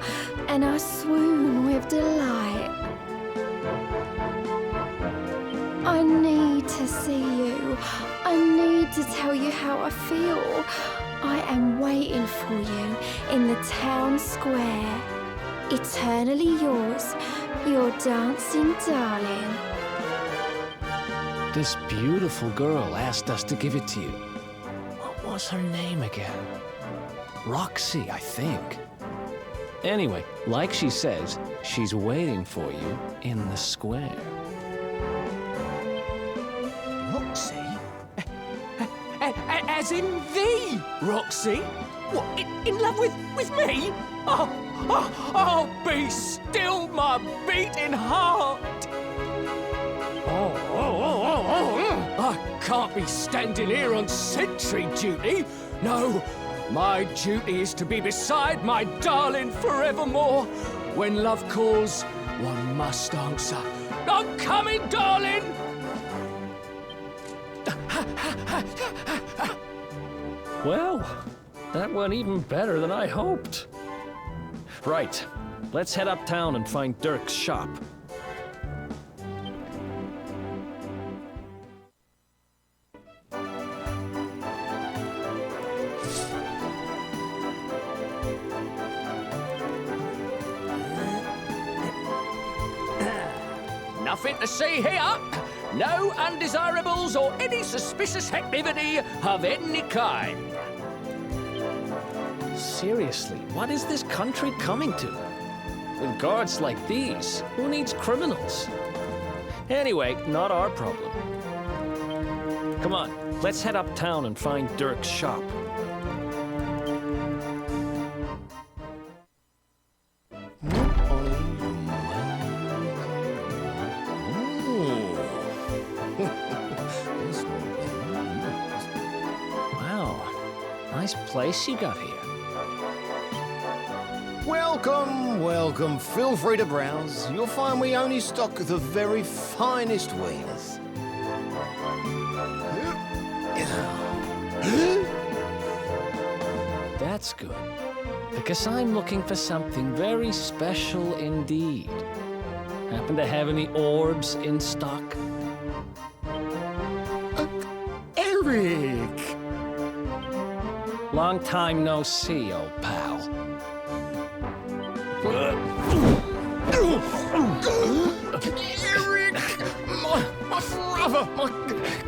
and I swoon with delight. I need to see you. I need to tell you how I feel. I am waiting for you in the town square. Eternally yours, your dancing darling. This beautiful girl asked us to give it to you. What was her name again? Roxy, I think. Anyway, like she says, she's waiting for you in the square. Roxy? As in the Roxy? What, in love with me? Oh, be still my beating heart! I can't be standing here on sentry duty. No, my duty is to be beside my darling forevermore. When love calls, one must answer. I'm coming, darling! Well, that went even better than I hoped. Right, let's head uptown and find Dirk's shop. Nothing to see here. No undesirables or any suspicious activity of any kind. Seriously, what is this country coming to? With guards like these, who needs criminals? Anyway, not our problem. Come on, let's head uptown and find Dirk's shop. Wow, nice place you got here. Welcome, welcome. Feel free to browse. You'll find we only stock the very finest wares. That's good, because I'm looking for something very special indeed. Happen to have any orbs in stock? Erik! Long time no see, old pal. Erik! My brother, my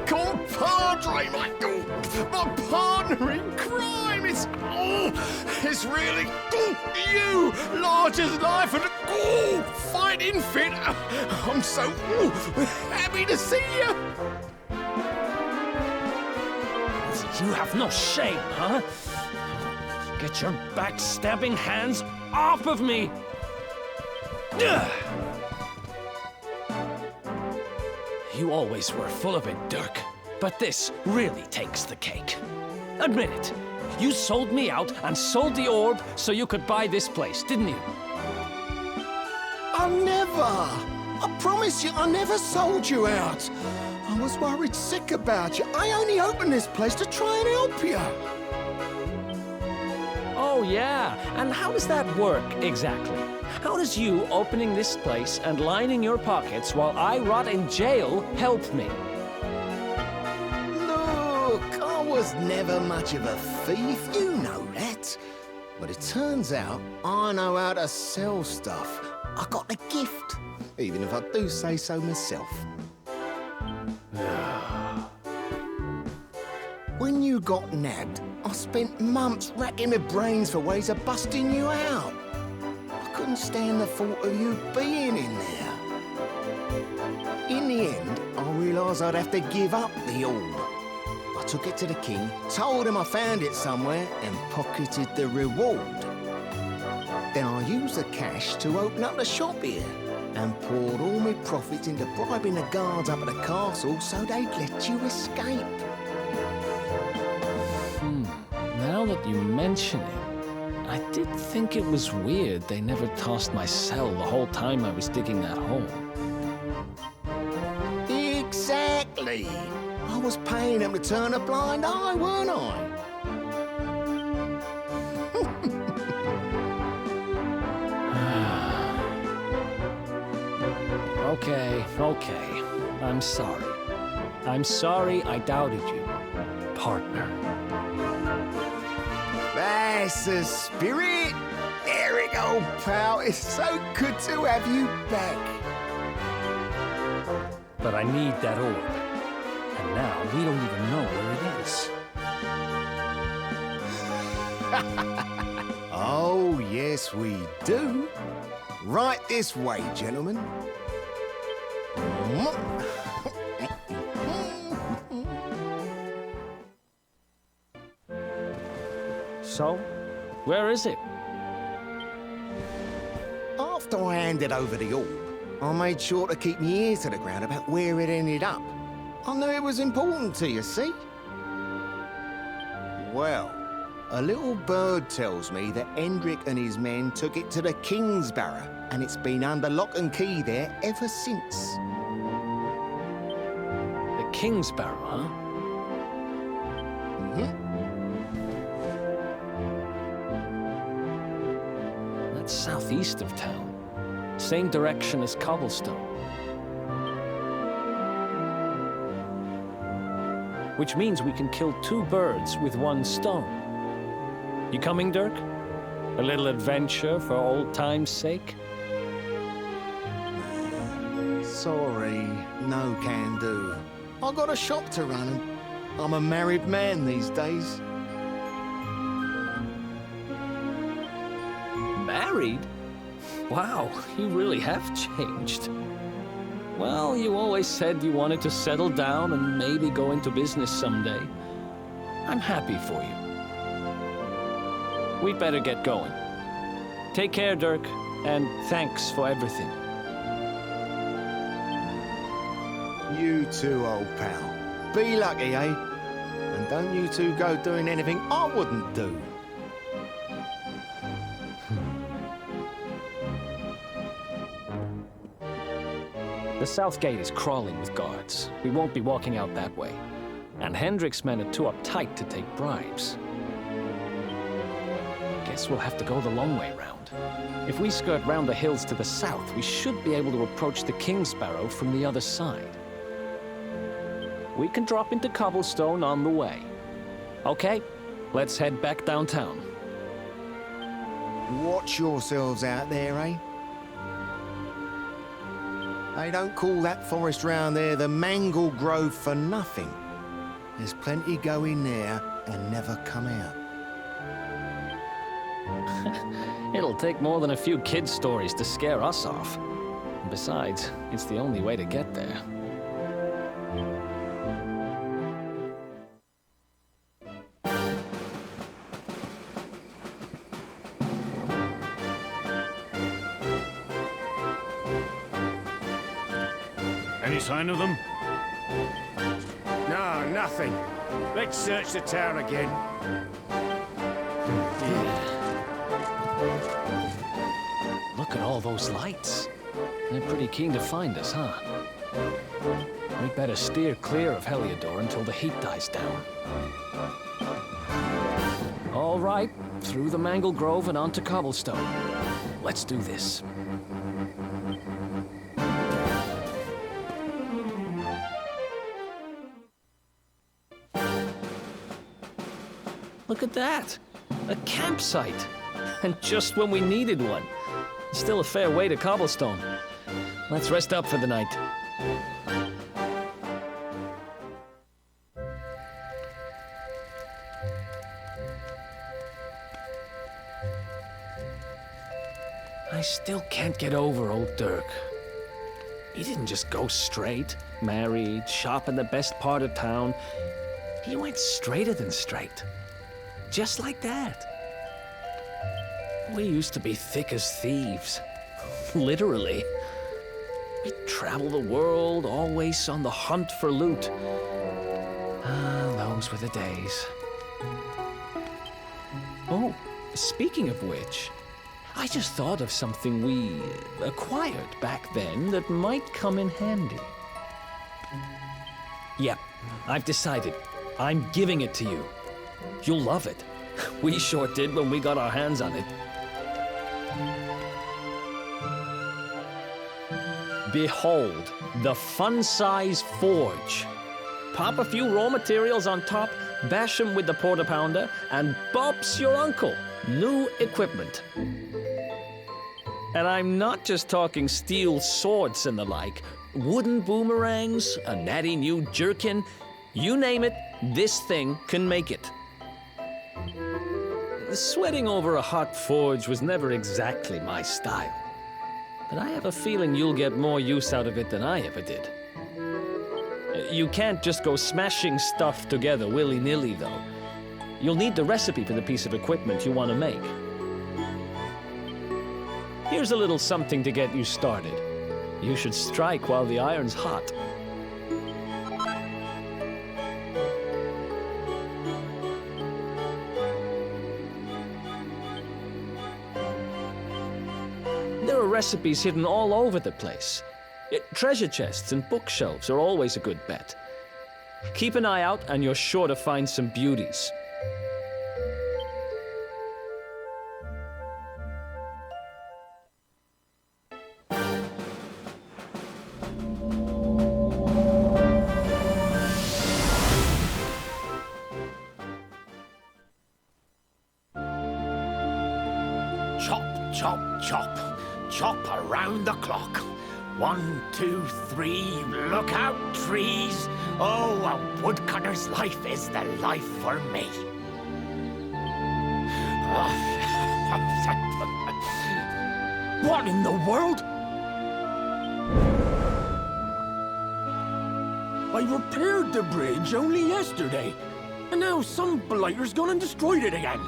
compadre, my partner in crime! It's really you! Large as life and fighting fit! I'm so happy to see you! You have no shame, huh? Get your backstabbing hands off of me! Ugh. You always were full of it, Dirk. But this really takes the cake. Admit it. You sold me out and sold the orb so you could buy this place, didn't you? I never! I promise you, I never sold you out. I was worried sick about you. I only opened this place to try and help you. Oh, yeah. And how does that work, exactly? How does you opening this place and lining your pockets while I rot in jail help me? Look, I was never much of a thief, you know that. But it turns out I know how to sell stuff. I got the gift, even if I do say so myself. When you got nabbed, I spent months racking my brains for ways of busting you out. I couldn't stand the thought of you being in there. In the end, I realised I'd have to give up the orb. I took it to the king, told him I found it somewhere, and pocketed the reward. Then I used the cash to open up the shop here, and poured all my profits into bribing the guards up at the castle so they'd let you escape. Now that you mention it, I did think it was weird they never tossed my cell the whole time I was digging that hole. Exactly. I was paying them to turn a blind eye, weren't I? Okay. I'm sorry. I'm sorry I doubted you, partner. That's the spirit! Erik, old pal, it's so good to have you back. But I need that orb. And now we don't even know where it is. Oh, yes, we do. Right this way, gentlemen. So, where is it? After I handed over the orb, I made sure to keep my ears to the ground about where it ended up. I knew it was important to you, see? Well, a little bird tells me that Hendrik and his men took it to the King's Barrow, and it's been under lock and key there ever since. The King's Barrow, huh? That's southeast of town. Same direction as Cobblestone. Which means we can kill 2 birds with 1 stone. You coming, Dirk? A little adventure for old time's sake? Sorry, no can do. I got a shop to run and I'm a married man these days. Married? Wow, you really have changed. Well, you always said you wanted to settle down and maybe go into business someday. I'm happy for you. We'd better get going. Take care, Dirk, and thanks for everything. You too, old pal. Be lucky, eh? And don't you two go doing anything I wouldn't do. The south gate is crawling with guards. We won't be walking out that way. And Hendrik's men are too uptight to take bribes. Guess we'll have to go the long way round. If we skirt round the hills to the south, we should be able to approach the King's Barrow from the other side. We can drop into Cobblestone on the way. Okay, let's head back downtown. Watch yourselves out there, eh? They don't call that forest round there the Mangle Grove for nothing. There's plenty go in there and never come out. It'll take more than a few kid stories to scare us off. And besides, it's the only way to get there. Any sign of them? No, nothing. Let's search the town again. Look at all those lights. They're pretty keen to find us, huh? We'd better steer clear of Heliodor until the heat dies down. All right, through the Mangle Grove and onto Cobblestone. Let's do this. Look at that! A campsite! And just when we needed one. Still a fair way to Cobblestone. Let's rest up for the night. I still can't get over old Dirk. He didn't just go straight, married, shop in the best part of town. He went straighter than straight. Just like that. We used to be thick as thieves. Literally. We'd travel the world, always on the hunt for loot. Ah, those were the days. Oh, speaking of which, I just thought of something we acquired back then that might come in handy. Yep, I've decided. I'm giving it to you. You'll love it. We sure did when we got our hands on it. Behold, the fun-size forge. Pop a few raw materials on top, bash 'em with the porta pounder, and Bob's your uncle. New equipment. And I'm not just talking steel swords and the like. Wooden boomerangs, a natty new jerkin. You name it, this thing can make it. Sweating over a hot forge was never exactly my style. But I have a feeling you'll get more use out of it than I ever did. You can't just go smashing stuff together willy-nilly, though. You'll need the recipe for the piece of equipment you want to make. Here's a little something to get you started. You should strike while the iron's hot. There are recipes hidden all over the place. Treasure chests and bookshelves are always a good bet. Keep an eye out and you're sure to find some beauties. Chop, chop, chop. Chop around the clock. 1, 2, 3, look out, trees. Oh, a woodcutter's life is the life for me. What in the world? I repaired the bridge only yesterday, and now some blighter's gone and destroyed it again.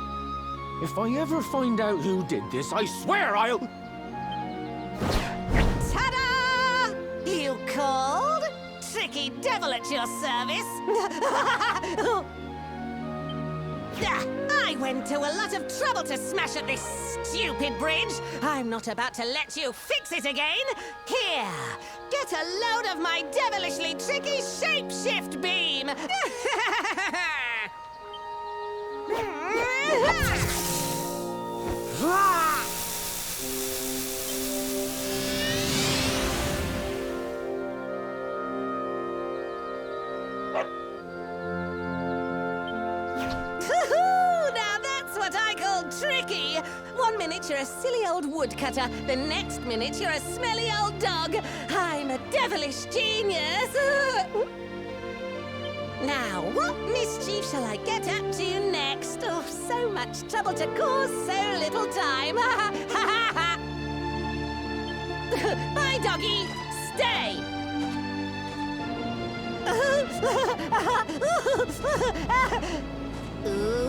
If I ever find out who did this, I swear I'll... Ta-da! You called? Tricky devil at your service. I went to a lot of trouble to smash at this stupid bridge. I'm not about to let you fix it again. Here, get a load of my devilishly tricky shapeshift beam. Now that's what I call tricky. 1 minute you're a silly old woodcutter, the next minute you're a smelly old dog. I'm a devilish genius. Now, what mischief shall I get up to next? Oh, so much trouble to cause so little time. Bye, doggy. Stay. Ooh.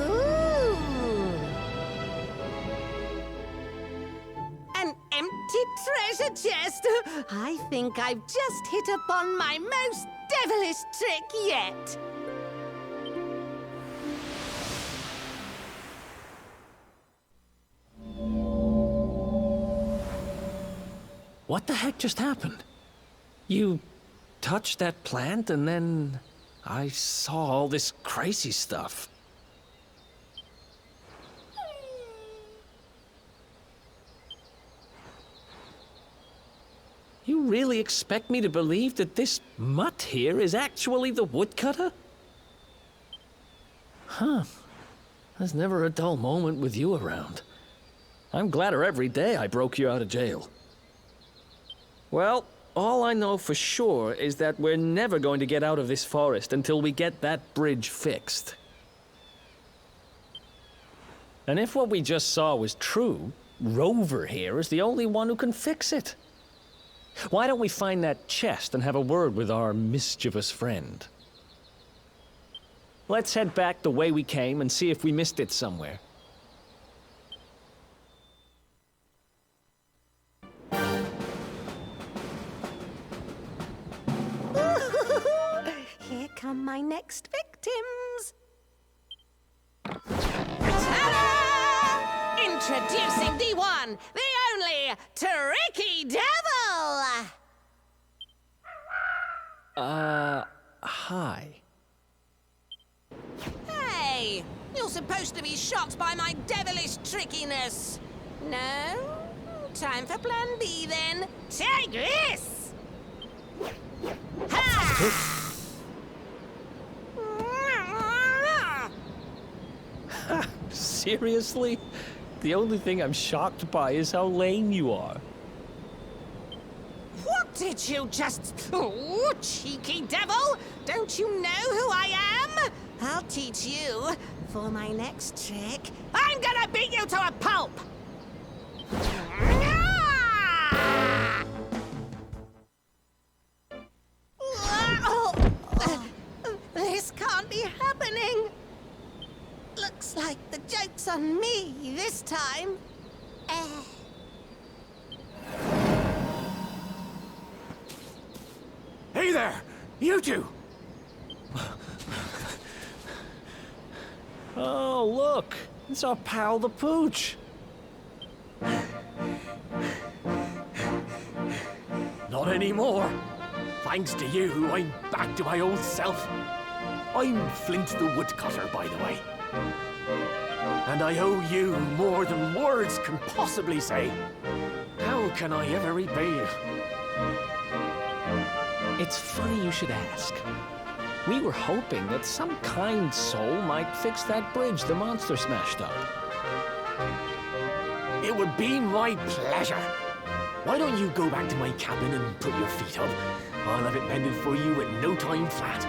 An empty treasure chest. I think I've just hit upon my most devilish trick yet. What the heck just happened? You touched that plant and then I saw all this crazy stuff. You really expect me to believe that this mutt here is actually the woodcutter? Huh. There's never a dull moment with you around. I'm gladder every day I broke you out of jail. Well, all I know for sure is that we're never going to get out of this forest until we get that bridge fixed. And if what we just saw was true, Rover here is the only one who can fix it. Why don't we find that chest and have a word with our mischievous friend? Let's head back the way we came and see if we missed it somewhere. Here come my next victims. Ta-da! Introducing the one, the only, Tricky Devil! Hi. Hey, you're supposed to be shocked by my devilish trickiness. No? Time for plan B then. Take this! Seriously? The only thing I'm shocked by is how lame you are. What did you just... Oh, cheeky devil! Don't you know who I am? I'll teach you. For my next trick, I'm gonna beat you to a pulp! This can't be happening. Looks like the joke's on me this time. Hey there! You two! Oh, look! It's our pal the Pooch! Not anymore. Thanks to you, I'm back to my old self. I'm Flint the Woodcutter, by the way. And I owe you more than words can possibly say. How can I ever repay you? It's funny you should ask. We were hoping that some kind soul might fix that bridge the monster smashed up. It would be my pleasure. Why don't you go back to my cabin and put your feet up? I'll have it mended for you in no time flat.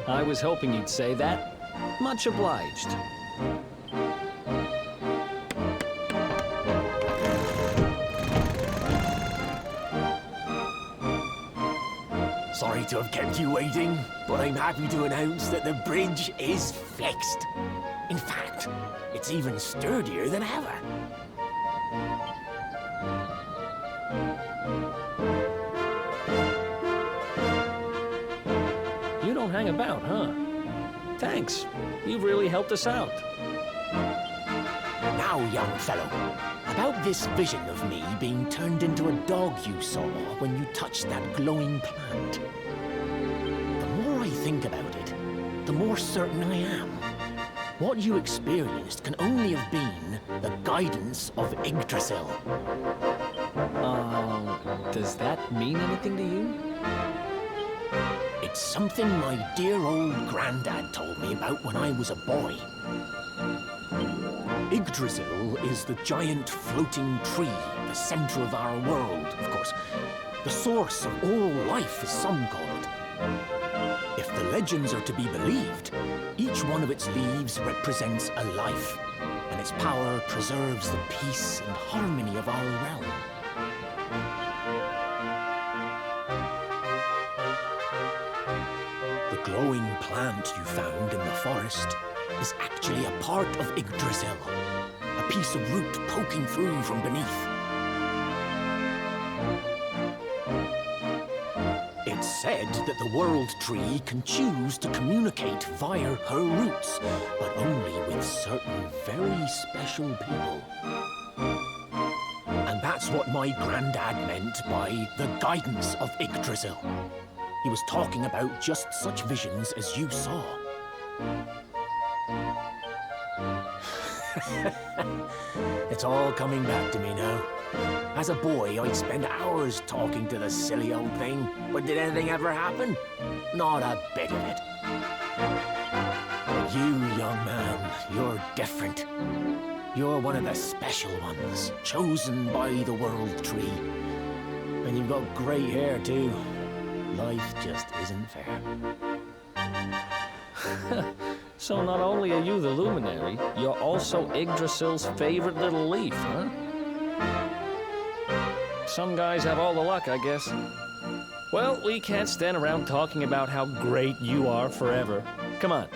I was hoping you'd say that. Much obliged. Sorry to have kept you waiting, but I'm happy to announce that the bridge is fixed. In fact, it's even sturdier than ever. You don't hang about, huh? Thanks. You've really helped us out. Now, young fellow, about this vision of me being turned into a dog you saw when you touched that glowing plant. The more I think about it, the more certain I am. What you experienced can only have been the guidance of Yggdrasil. Does that mean anything to you? It's something my dear old granddad told me about when I was a boy. Yggdrasil is the giant floating tree, the center of our world, of course. The source of all life, as some call it. If the legends are to be believed, each one of its leaves represents a life, and its power preserves the peace and harmony of our realm. The glowing plant you found in the forest is actually a part of Yggdrasil, a piece of root poking through from beneath. It's said that the World Tree can choose to communicate via her roots, but only with certain very special people. And that's what my granddad meant by the guidance of Yggdrasil. He was talking about just such visions as you saw. It's all coming back to me now. As a boy, I'd spend hours talking to the silly old thing, but did anything ever happen? Not a bit of it. But you, young man, you're different. You're one of the special ones, chosen by the World Tree. And you've got great hair, too. Life just isn't fair. So not only are you the luminary, you're also Yggdrasil's favorite little leaf, huh? Some guys have all the luck, I guess. Well, we can't stand around talking about how great you are forever. Come on,